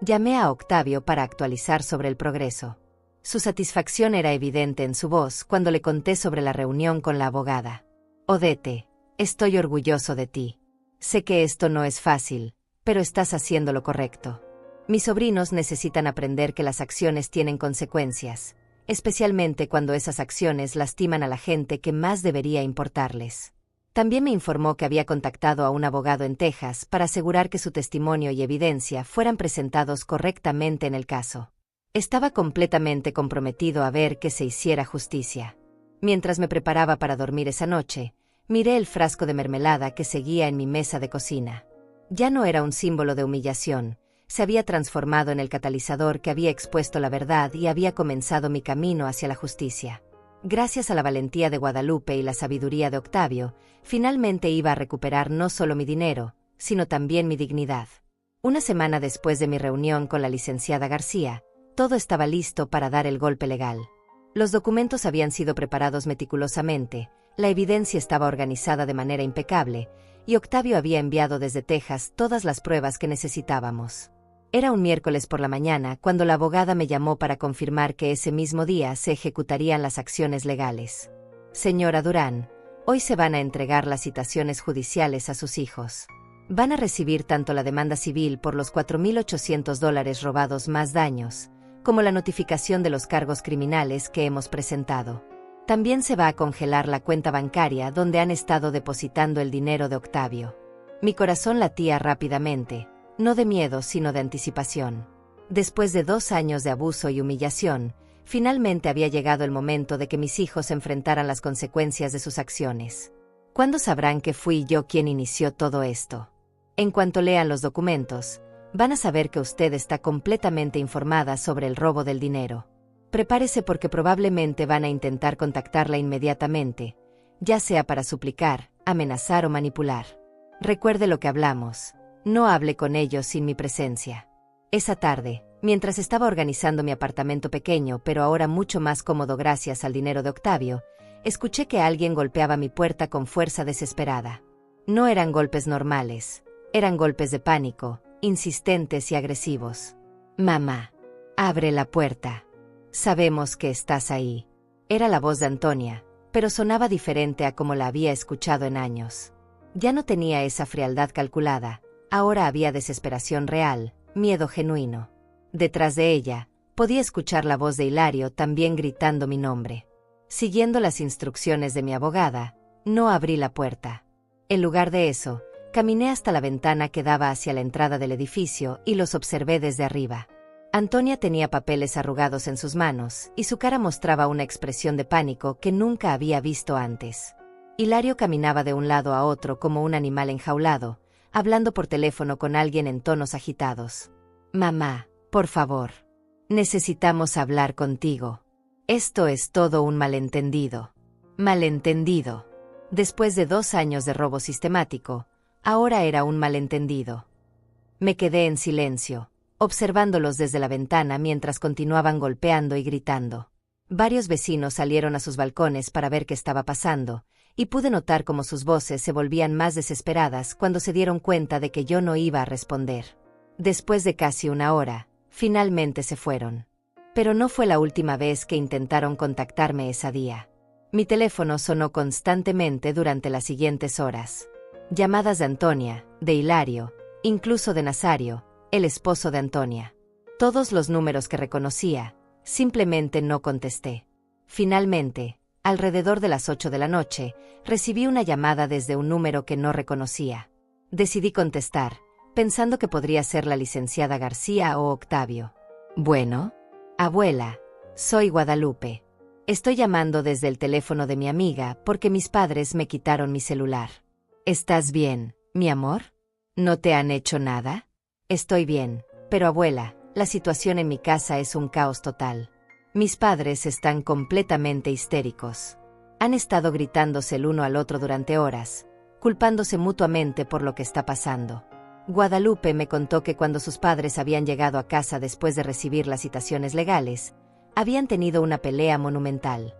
llamé a Octavio para actualizar sobre el progreso. Su satisfacción era evidente en su voz cuando le conté sobre la reunión con la abogada. Odette, estoy orgulloso de ti. Sé que esto no es fácil, pero estás haciendo lo correcto. Mis sobrinos necesitan aprender que las acciones tienen consecuencias, especialmente cuando esas acciones lastiman a la gente que más debería importarles. También me informó que había contactado a un abogado en Texas para asegurar que su testimonio y evidencia fueran presentados correctamente en el caso. Estaba completamente comprometido a ver que se hiciera justicia. Mientras me preparaba para dormir esa noche, miré el frasco de mermelada que seguía en mi mesa de cocina. Ya no era un símbolo de humillación, se había transformado en el catalizador que había expuesto la verdad y había comenzado mi camino hacia la justicia. Gracias a la valentía de Guadalupe y la sabiduría de Octavio, finalmente iba a recuperar no solo mi dinero, sino también mi dignidad. Una semana después de mi reunión con la licenciada García, todo estaba listo para dar el golpe legal. Los documentos habían sido preparados meticulosamente, la evidencia estaba organizada de manera impecable, y Octavio había enviado desde Texas todas las pruebas que necesitábamos. Era un miércoles por la mañana cuando la abogada me llamó para confirmar que ese mismo día se ejecutarían las acciones legales. Señora Durán, hoy se van a entregar las citaciones judiciales a sus hijos. Van a recibir tanto la demanda civil por los $4,800 robados más daños, como la notificación de los cargos criminales que hemos presentado. También se va a congelar la cuenta bancaria donde han estado depositando el dinero de Octavio. Mi corazón latía rápidamente, no de miedo sino de anticipación. Después de 2 años de abuso y humillación, finalmente había llegado el momento de que mis hijos enfrentaran las consecuencias de sus acciones. ¿Cuándo sabrán que fui yo quien inició todo esto? En cuanto lean los documentos, van a saber que usted está completamente informada sobre el robo del dinero. Prepárese porque probablemente van a intentar contactarla inmediatamente, ya sea para suplicar, amenazar o manipular. Recuerde lo que hablamos, no hable con ellos sin mi presencia. Esa tarde, mientras estaba organizando mi apartamento pequeño pero ahora mucho más cómodo gracias al dinero de Octavio, escuché que alguien golpeaba mi puerta con fuerza desesperada. No eran golpes normales, eran golpes de pánico, insistentes y agresivos. Mamá, abre la puerta. Sabemos que estás ahí. Era la voz de Antonia, pero sonaba diferente a como la había escuchado en años. Ya no tenía esa frialdad calculada, ahora había desesperación real, miedo genuino. Detrás de ella, podía escuchar la voz de Hilario también gritando mi nombre. Siguiendo las instrucciones de mi abogada, no abrí la puerta. En lugar de eso, caminé hasta la ventana que daba hacia la entrada del edificio y los observé desde arriba. Antonia tenía papeles arrugados en sus manos y su cara mostraba una expresión de pánico que nunca había visto antes. Hilario caminaba de un lado a otro como un animal enjaulado, hablando por teléfono con alguien en tonos agitados. Mamá, por favor. Necesitamos hablar contigo. Esto es todo un malentendido. Malentendido. Después de 2 años de robo sistemático, ahora era un malentendido. Me quedé en silencio, observándolos desde la ventana mientras continuaban golpeando y gritando. Varios vecinos salieron a sus balcones para ver qué estaba pasando, y pude notar cómo sus voces se volvían más desesperadas cuando se dieron cuenta de que yo no iba a responder. Después de casi 1 hora, finalmente se fueron. Pero no fue la última vez que intentaron contactarme ese día. Mi teléfono sonó constantemente durante las siguientes horas. Llamadas de Antonia, de Hilario, incluso de Nazario, el esposo de Antonia. Todos los números que reconocía, simplemente no contesté. Finalmente, alrededor de las 8 de la noche, recibí una llamada desde un número que no reconocía. Decidí contestar, pensando que podría ser la licenciada García o Octavio. Bueno, abuela, soy Guadalupe. Estoy llamando desde el teléfono de mi amiga porque mis padres me quitaron mi celular. ¿Estás bien, mi amor? ¿No te han hecho nada? Estoy bien, pero abuela, la situación en mi casa es un caos total. Mis padres están completamente histéricos. Han estado gritándose el uno al otro durante horas, culpándose mutuamente por lo que está pasando. Guadalupe me contó que cuando sus padres habían llegado a casa después de recibir las citaciones legales, habían tenido una pelea monumental.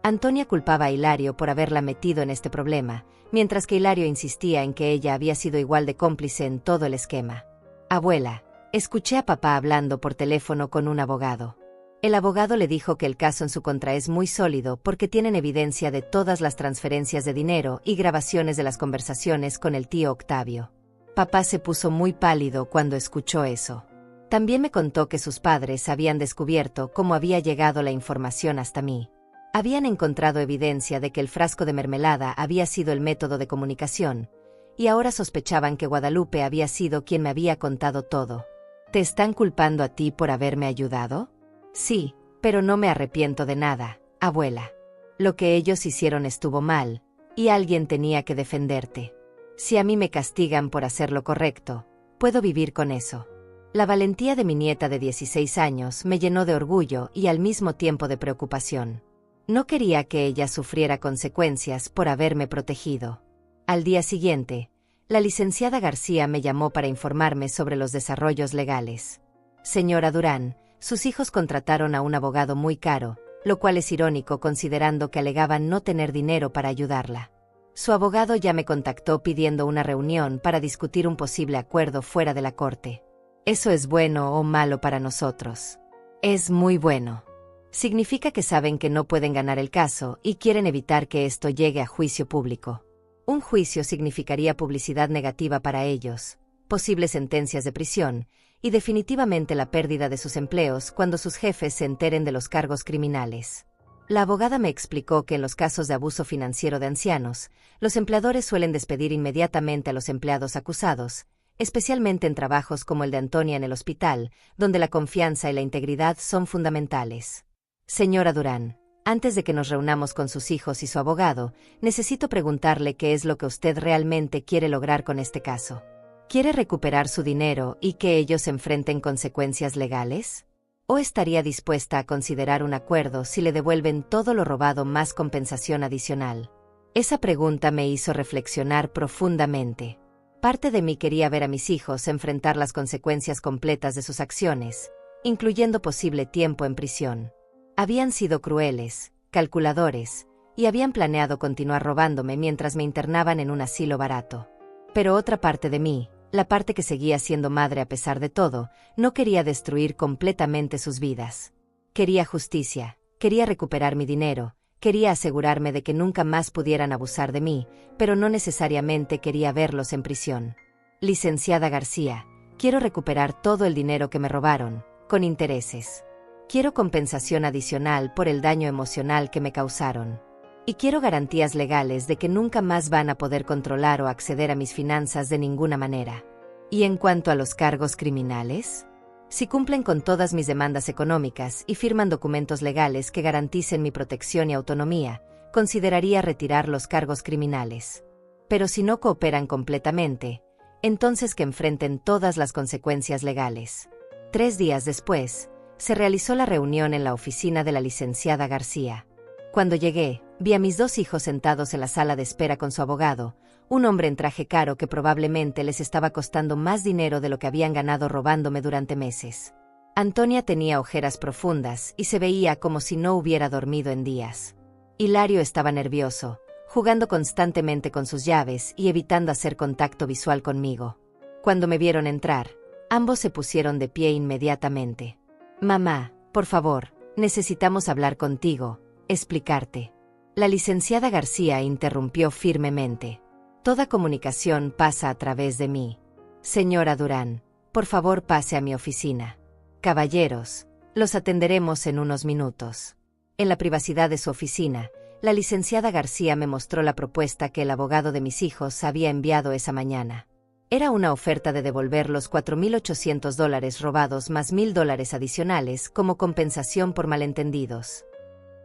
Antonia culpaba a Hilario por haberla metido en este problema, mientras que Hilario insistía en que ella había sido igual de cómplice en todo el esquema. Abuela, escuché a papá hablando por teléfono con un abogado. El abogado le dijo que el caso en su contra es muy sólido porque tienen evidencia de todas las transferencias de dinero y grabaciones de las conversaciones con el tío Octavio. Papá se puso muy pálido cuando escuchó eso. También me contó que sus padres habían descubierto cómo había llegado la información hasta mí. Habían encontrado evidencia de que el frasco de mermelada había sido el método de comunicación, y ahora sospechaban que Guadalupe había sido quien me había contado todo. ¿Te están culpando a ti por haberme ayudado? Sí, pero no me arrepiento de nada, abuela. Lo que ellos hicieron estuvo mal, y alguien tenía que defenderte. Si a mí me castigan por hacer lo correcto, puedo vivir con eso. La valentía de mi nieta de 16 años me llenó de orgullo y al mismo tiempo de preocupación. No quería que ella sufriera consecuencias por haberme protegido. Al día siguiente, la licenciada García me llamó para informarme sobre los desarrollos legales. Señora Durán, sus hijos contrataron a un abogado muy caro, lo cual es irónico considerando que alegaban no tener dinero para ayudarla. Su abogado ya me contactó pidiendo una reunión para discutir un posible acuerdo fuera de la corte. ¿Eso es bueno o malo para nosotros? Es muy bueno. Significa que saben que no pueden ganar el caso y quieren evitar que esto llegue a juicio público. Un juicio significaría publicidad negativa para ellos, posibles sentencias de prisión, y definitivamente la pérdida de sus empleos cuando sus jefes se enteren de los cargos criminales. La abogada me explicó que en los casos de abuso financiero de ancianos, los empleadores suelen despedir inmediatamente a los empleados acusados, especialmente en trabajos como el de Antonia en el hospital, donde la confianza y la integridad son fundamentales. Señora Durán, antes de que nos reunamos con sus hijos y su abogado, necesito preguntarle qué es lo que usted realmente quiere lograr con este caso. ¿Quiere recuperar su dinero y que ellos enfrenten consecuencias legales? ¿O estaría dispuesta a considerar un acuerdo si le devuelven todo lo robado más compensación adicional? Esa pregunta me hizo reflexionar profundamente. Parte de mí quería ver a mis hijos enfrentar las consecuencias completas de sus acciones, incluyendo posible tiempo en prisión. Habían sido crueles, calculadores, y habían planeado continuar robándome mientras me internaban en un asilo barato. Pero otra parte de mí, la parte que seguía siendo madre a pesar de todo, no quería destruir completamente sus vidas. Quería justicia, quería recuperar mi dinero, quería asegurarme de que nunca más pudieran abusar de mí, pero no necesariamente quería verlos en prisión. Licenciada García, quiero recuperar todo el dinero que me robaron, con intereses. Quiero compensación adicional por el daño emocional que me causaron. Y quiero garantías legales de que nunca más van a poder controlar o acceder a mis finanzas de ninguna manera. ¿Y en cuanto a los cargos criminales? Si cumplen con todas mis demandas económicas y firman documentos legales que garanticen mi protección y autonomía, consideraría retirar los cargos criminales. Pero si no cooperan completamente, entonces que enfrenten todas las consecuencias legales. 3 días después, se realizó la reunión en la oficina de la licenciada García. Cuando llegué, vi a mis 2 hijos sentados en la sala de espera con su abogado, un hombre en traje caro que probablemente les estaba costando más dinero de lo que habían ganado robándome durante meses. Antonia tenía ojeras profundas y se veía como si no hubiera dormido en días. Hilario estaba nervioso, jugando constantemente con sus llaves y evitando hacer contacto visual conmigo. Cuando me vieron entrar, ambos se pusieron de pie inmediatamente. «Mamá, por favor, necesitamos hablar contigo, explicarte». La licenciada García interrumpió firmemente. Toda comunicación pasa a través de mí. Señora Durán, por favor pase a mi oficina. Caballeros, los atenderemos en unos minutos. En la privacidad de su oficina, la licenciada García me mostró la propuesta que el abogado de mis hijos había enviado esa mañana. Era una oferta de devolver los $4,800 robados más $1,000 adicionales como compensación por malentendidos.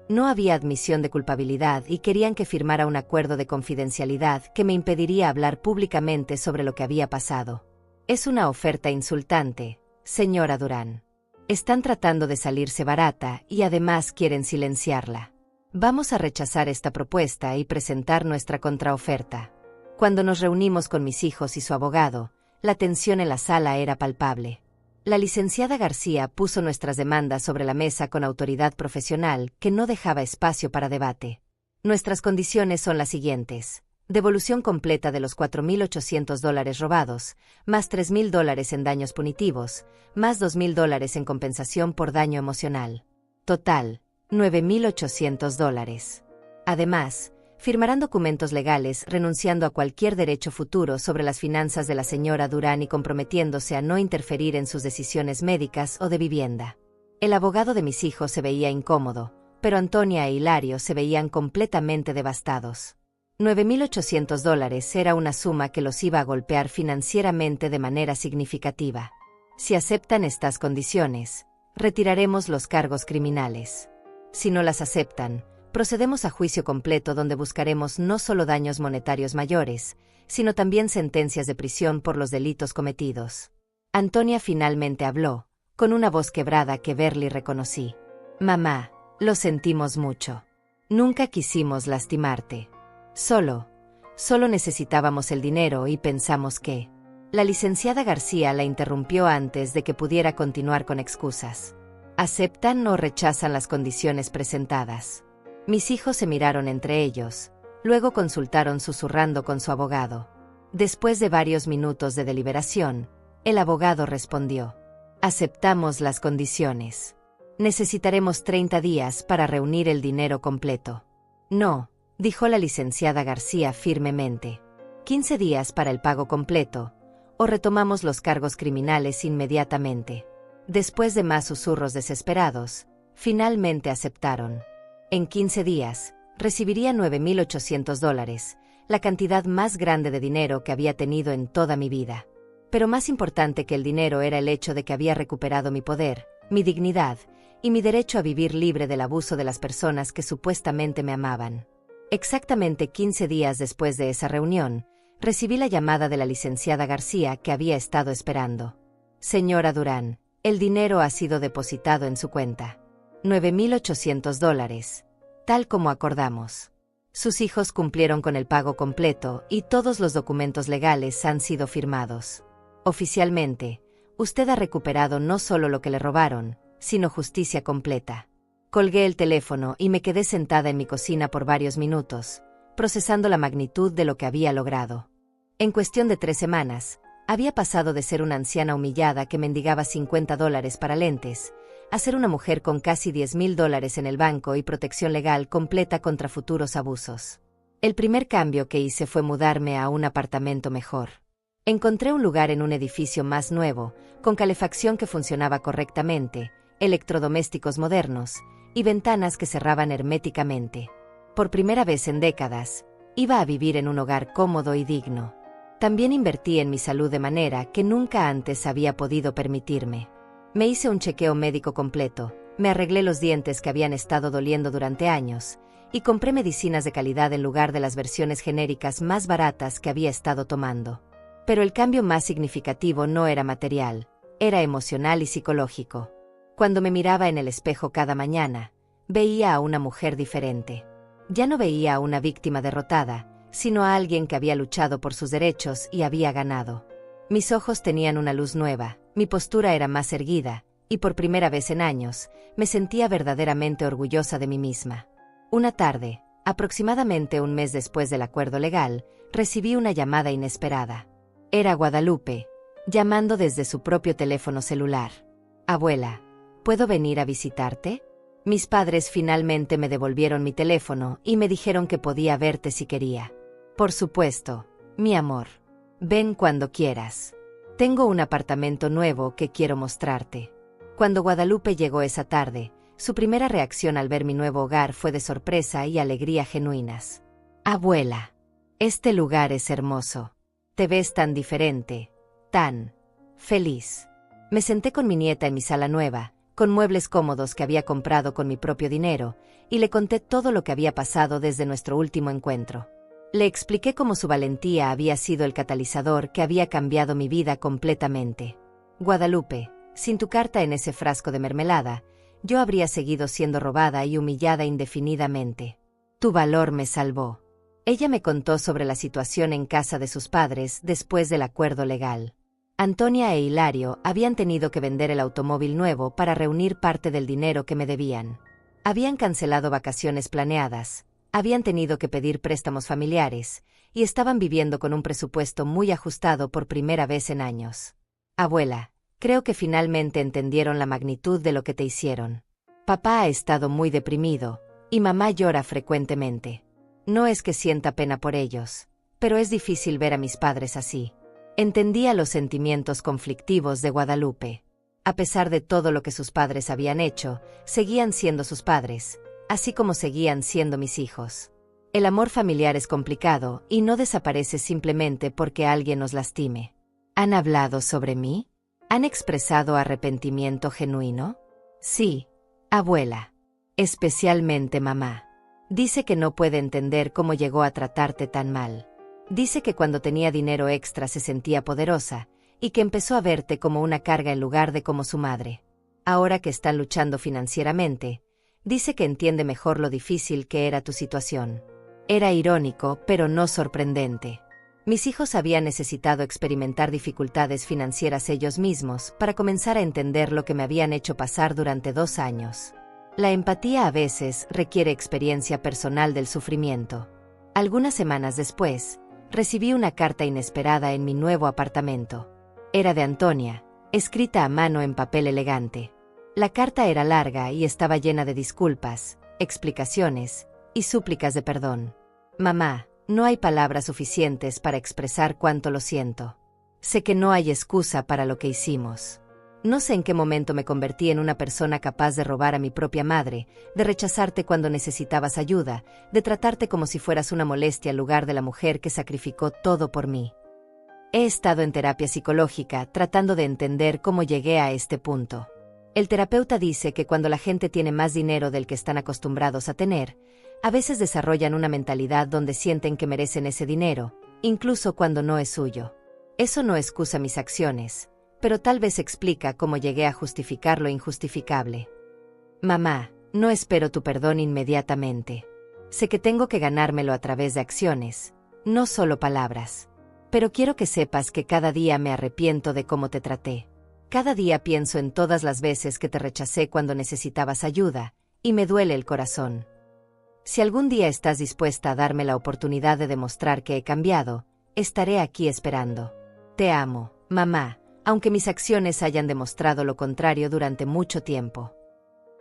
No había admisión de culpabilidad y querían que firmara un acuerdo de confidencialidad que me impediría hablar públicamente sobre lo que había pasado. Es una oferta insultante, señora Durán. Están tratando de salirse barata y además quieren silenciarla. Vamos a rechazar esta propuesta y presentar nuestra contraoferta. Cuando nos reunimos con mis hijos y su abogado, la tensión en la sala era palpable. La licenciada García puso nuestras demandas sobre la mesa con autoridad profesional que no dejaba espacio para debate. Nuestras condiciones son las siguientes: devolución completa de los $4,800 robados, más $3,000 en daños punitivos, más $2,000 en compensación por daño emocional. Total, $9,800. Además, firmarán documentos legales renunciando a cualquier derecho futuro sobre las finanzas de la señora Durán y comprometiéndose a no interferir en sus decisiones médicas o de vivienda. El abogado de mis hijos se veía incómodo, pero Antonia e Hilario se veían completamente devastados. $9,800 era una suma que los iba a golpear financieramente de manera significativa. Si aceptan estas condiciones, retiraremos los cargos criminales. Si no las aceptan, procedemos a juicio completo donde buscaremos no solo daños monetarios mayores, sino también sentencias de prisión por los delitos cometidos. Antonia finalmente habló, con una voz quebrada que Berly reconocí. Mamá, lo sentimos mucho. Nunca quisimos lastimarte. Solo necesitábamos el dinero y pensamos que... La licenciada García la interrumpió antes de que pudiera continuar con excusas. ¿Aceptan o rechazan las condiciones presentadas? Mis hijos se miraron entre ellos, luego consultaron susurrando con su abogado. Después de varios minutos de deliberación, el abogado respondió: aceptamos las condiciones. Necesitaremos 30 días para reunir el dinero completo. No, dijo la licenciada García firmemente. 15 días para el pago completo, o retomamos los cargos criminales inmediatamente. Después de más susurros desesperados, finalmente aceptaron. En 15 días, recibiría $9,800, la cantidad más grande de dinero que había tenido en toda mi vida. Pero más importante que el dinero era el hecho de que había recuperado mi poder, mi dignidad y mi derecho a vivir libre del abuso de las personas que supuestamente me amaban. Exactamente 15 días después de esa reunión, recibí la llamada de la licenciada García que había estado esperando. Señora Durán, el dinero ha sido depositado en su cuenta. $9,800, tal como acordamos. Sus hijos cumplieron con el pago completo y todos los documentos legales han sido firmados. Oficialmente, usted ha recuperado no solo lo que le robaron, sino justicia completa. Colgué el teléfono y me quedé sentada en mi cocina por varios minutos, procesando la magnitud de lo que había logrado. En cuestión de 3 semanas, había pasado de ser una anciana humillada que mendigaba $50 para lentes, a ser una mujer con casi $10,000 en el banco y protección legal completa contra futuros abusos. El primer cambio que hice fue mudarme a un apartamento mejor. Encontré un lugar en un edificio más nuevo, con calefacción que funcionaba correctamente, electrodomésticos modernos y ventanas que cerraban herméticamente. Por primera vez en décadas, iba a vivir en un hogar cómodo y digno. También invertí en mi salud de manera que nunca antes había podido permitirme. Me hice un chequeo médico completo, me arreglé los dientes que habían estado doliendo durante años, y compré medicinas de calidad en lugar de las versiones genéricas más baratas que había estado tomando. Pero el cambio más significativo no era material, era emocional y psicológico. Cuando me miraba en el espejo cada mañana, veía a una mujer diferente. Ya no veía a una víctima derrotada, sino a alguien que había luchado por sus derechos y había ganado. Mis ojos tenían una luz nueva, mi postura era más erguida, y por primera vez en años, me sentía verdaderamente orgullosa de mí misma. Una tarde, aproximadamente un mes después del acuerdo legal, recibí una llamada inesperada. Era Guadalupe, llamando desde su propio teléfono celular. Abuela, ¿puedo venir a visitarte? Mis padres finalmente me devolvieron mi teléfono y me dijeron que podía verte si quería. Por supuesto, Mi amor. Ven cuando quieras. Tengo un apartamento nuevo que quiero mostrarte. Cuando Guadalupe llegó esa tarde, su primera reacción al ver mi nuevo hogar fue de sorpresa y alegría genuinas. Abuela, este lugar es hermoso. Te ves tan diferente, tan feliz. Me senté con mi nieta en mi sala nueva, con muebles cómodos que había comprado con mi propio dinero, y le conté todo lo que había pasado desde nuestro último encuentro. Le expliqué cómo su valentía había sido el catalizador que había cambiado mi vida completamente. Guadalupe, sin tu carta en ese frasco de mermelada, yo habría seguido siendo robada y humillada indefinidamente. Tu valor me salvó. Ella me contó sobre la situación en casa de sus padres después del acuerdo legal. Antonia e Hilario habían tenido que vender el automóvil nuevo para reunir parte del dinero que me debían. Habían cancelado vacaciones planeadas, habían tenido que pedir préstamos familiares, y estaban viviendo con un presupuesto muy ajustado por primera vez en años. Abuela, creo que finalmente entendieron la magnitud de lo que te hicieron. Papá ha estado muy deprimido, y mamá llora frecuentemente. No es que sienta pena por ellos, pero es difícil ver a mis padres así. Entendía los sentimientos conflictivos de Guadalupe. A pesar de todo lo que sus padres habían hecho, seguían siendo sus padres, así como seguían siendo mis hijos. El amor familiar es complicado y no desaparece simplemente porque alguien nos lastime. ¿Han hablado sobre mí? ¿Han expresado arrepentimiento genuino? Sí, abuela. Especialmente mamá. Dice que no puede entender cómo llegó a tratarte tan mal. Dice que cuando tenía dinero extra se sentía poderosa, y que empezó a verte como una carga en lugar de como su madre. Ahora que están luchando financieramente, dice que entiende mejor lo difícil que era tu situación. Era irónico, pero no sorprendente. Mis hijos habían necesitado experimentar dificultades financieras ellos mismos para comenzar a entender lo que me habían hecho pasar durante 2 años. La empatía a veces requiere experiencia personal del sufrimiento. Algunas semanas después, recibí una carta inesperada en mi nuevo apartamento. Era de Antonia, escrita a mano en papel elegante. La carta era larga y estaba llena de disculpas, explicaciones y súplicas de perdón. Mamá, no hay palabras suficientes para expresar cuánto lo siento. Sé que no hay excusa para lo que hicimos. No sé en qué momento me convertí en una persona capaz de robar a mi propia madre, de rechazarte cuando necesitabas ayuda, de tratarte como si fueras una molestia en lugar de la mujer que sacrificó todo por mí. He estado en terapia psicológica tratando de entender cómo llegué a este punto. El terapeuta dice que cuando la gente tiene más dinero del que están acostumbrados a tener, a veces desarrollan una mentalidad donde sienten que merecen ese dinero, incluso cuando no es suyo. Eso no excusa mis acciones, pero tal vez explica cómo llegué a justificar lo injustificable. Mamá, no espero tu perdón inmediatamente. Sé que tengo que ganármelo a través de acciones, no solo palabras. Pero quiero que sepas que cada día me arrepiento de cómo te traté. Cada día pienso en todas las veces que te rechacé cuando necesitabas ayuda, y me duele el corazón. Si algún día estás dispuesta a darme la oportunidad de demostrar que he cambiado, estaré aquí esperando. Te amo, mamá, aunque mis acciones hayan demostrado lo contrario durante mucho tiempo.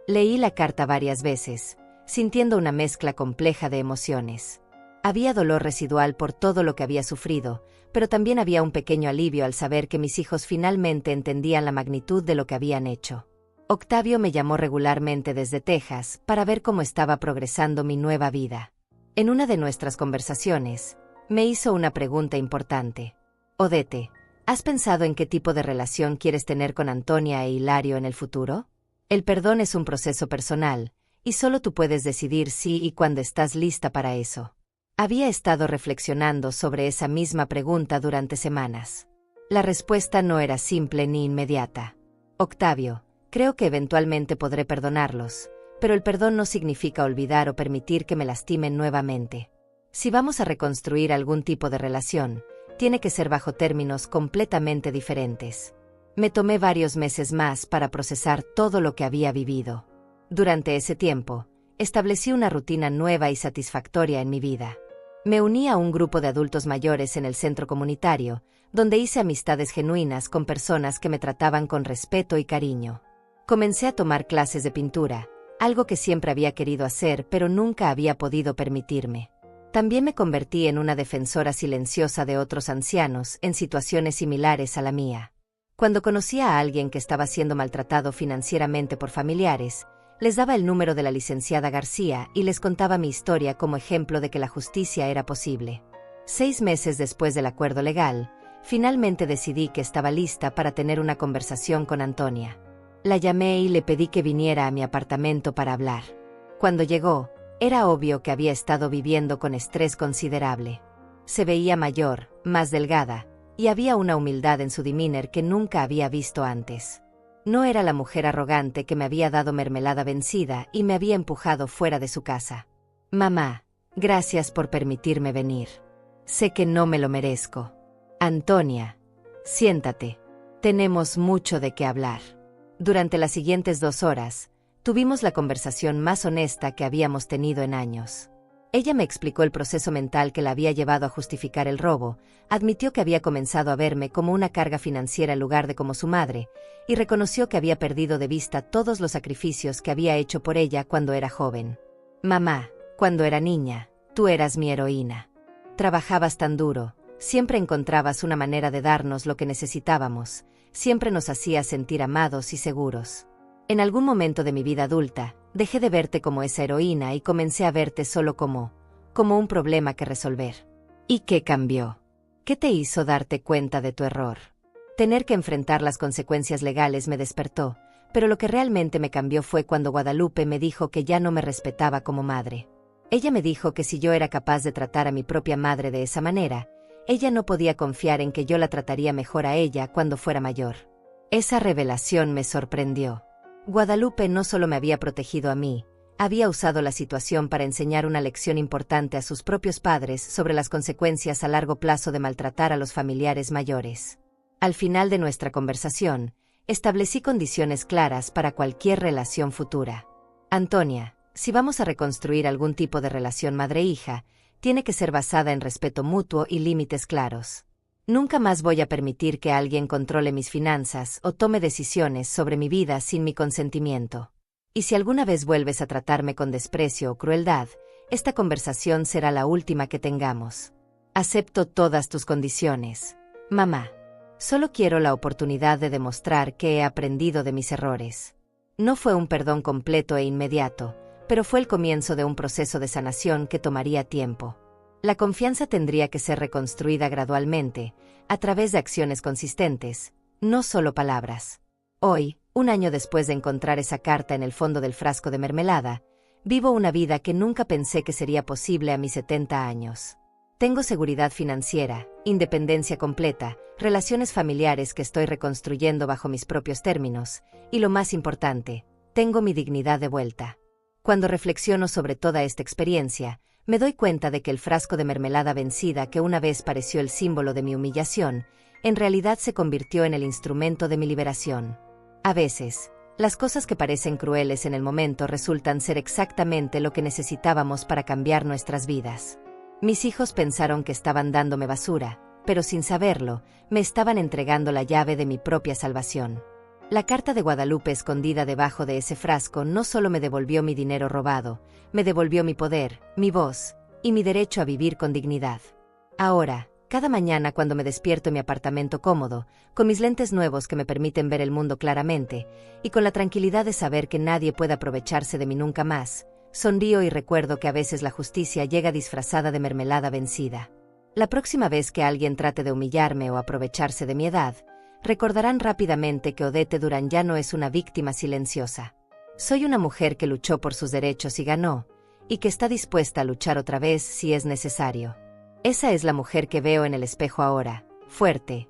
Leí la carta varias veces, sintiendo una mezcla compleja de emociones. Había dolor residual por todo lo que había sufrido, pero también había un pequeño alivio al saber que mis hijos finalmente entendían la magnitud de lo que habían hecho. Octavio me llamó regularmente desde Texas para ver cómo estaba progresando mi nueva vida. En una de nuestras conversaciones, me hizo una pregunta importante. Odete, ¿has pensado en qué tipo de relación quieres tener con Antonia e Hilario en el futuro? El perdón es un proceso personal, y solo tú puedes decidir si y cuándo estás lista para eso. Había estado reflexionando sobre esa misma pregunta durante semanas. La respuesta no era simple ni inmediata. Octavio, creo que eventualmente podré perdonarlos, pero el perdón no significa olvidar o permitir que me lastimen nuevamente. Si vamos a reconstruir algún tipo de relación, tiene que ser bajo términos completamente diferentes. Me tomé varios meses más para procesar todo lo que había vivido. Durante ese tiempo, establecí una rutina nueva y satisfactoria en mi vida. Me uní a un grupo de adultos mayores en el centro comunitario, donde hice amistades genuinas con personas que me trataban con respeto y cariño. Comencé a tomar clases de pintura, algo que siempre había querido hacer pero nunca había podido permitirme. También me convertí en una defensora silenciosa de otros ancianos en situaciones similares a la mía. Cuando conocía a alguien que estaba siendo maltratado financieramente por familiares, les daba el número de la licenciada García y les contaba mi historia como ejemplo de que la justicia era posible. 6 meses después del acuerdo legal, finalmente decidí que estaba lista para tener una conversación con Antonia. La llamé y le pedí que viniera a mi apartamento para hablar. Cuando llegó, era obvio que había estado viviendo con estrés considerable. Se veía mayor, más delgada, y había una humildad en su demeanor que nunca había visto antes. No era la mujer arrogante que me había dado mermelada vencida y me había empujado fuera de su casa. Mamá, gracias por permitirme venir. Sé que no me lo merezco. Antonia, siéntate. Tenemos mucho de qué hablar. Durante las siguientes 2 horas, tuvimos la conversación más honesta que habíamos tenido en años. Ella me explicó el proceso mental que la había llevado a justificar el robo, admitió que había comenzado a verme como una carga financiera en lugar de como su madre, y reconoció que había perdido de vista todos los sacrificios que había hecho por ella cuando era joven. Mamá, cuando era niña, tú eras mi heroína. Trabajabas tan duro, siempre encontrabas una manera de darnos lo que necesitábamos, siempre nos hacías sentir amados y seguros. En algún momento de mi vida adulta, dejé de verte como esa heroína y comencé a verte solo como un problema que resolver. ¿Y qué cambió? ¿Qué te hizo darte cuenta de tu error? Tener que enfrentar las consecuencias legales me despertó, pero lo que realmente me cambió fue cuando Guadalupe me dijo que ya no me respetaba como madre. Ella me dijo que si yo era capaz de tratar a mi propia madre de esa manera, ella no podía confiar en que yo la trataría mejor a ella cuando fuera mayor. Esa revelación me sorprendió. Guadalupe no solo me había protegido a mí, había usado la situación para enseñar una lección importante a sus propios padres sobre las consecuencias a largo plazo de maltratar a los familiares mayores. Al final de nuestra conversación, establecí condiciones claras para cualquier relación futura. Antonia, si vamos a reconstruir algún tipo de relación madre-hija, tiene que ser basada en respeto mutuo y límites claros. Nunca más voy a permitir que alguien controle mis finanzas o tome decisiones sobre mi vida sin mi consentimiento. Y si alguna vez vuelves a tratarme con desprecio o crueldad, esta conversación será la última que tengamos. Acepto todas tus condiciones, mamá. Solo quiero la oportunidad de demostrar que he aprendido de mis errores. No fue un perdón completo e inmediato, pero fue el comienzo de un proceso de sanación que tomaría tiempo. La confianza tendría que ser reconstruida gradualmente, a través de acciones consistentes, no solo palabras. Hoy, 1 año después de encontrar esa carta en el fondo del frasco de mermelada, vivo una vida que nunca pensé que sería posible a mis 70 años. Tengo seguridad financiera, independencia completa, relaciones familiares que estoy reconstruyendo bajo mis propios términos, y lo más importante, tengo mi dignidad de vuelta. Cuando reflexiono sobre toda esta experiencia, me doy cuenta de que el frasco de mermelada vencida que una vez pareció el símbolo de mi humillación, en realidad se convirtió en el instrumento de mi liberación. A veces, las cosas que parecen crueles en el momento resultan ser exactamente lo que necesitábamos para cambiar nuestras vidas. Mis hijos pensaron que estaban dándome basura, pero sin saberlo, me estaban entregando la llave de mi propia salvación. La carta de Guadalupe escondida debajo de ese frasco no solo me devolvió mi dinero robado, me devolvió mi poder, mi voz, y mi derecho a vivir con dignidad. Ahora, cada mañana cuando me despierto en mi apartamento cómodo, con mis lentes nuevos que me permiten ver el mundo claramente, y con la tranquilidad de saber que nadie puede aprovecharse de mí nunca más, sonrío y recuerdo que a veces la justicia llega disfrazada de mermelada vencida. La próxima vez que alguien trate de humillarme o aprovecharse de mi edad, recordarán rápidamente que Odette Durán ya no es una víctima silenciosa. Soy una mujer que luchó por sus derechos y ganó, y que está dispuesta a luchar otra vez si es necesario. Esa es la mujer que veo en el espejo ahora, fuerte,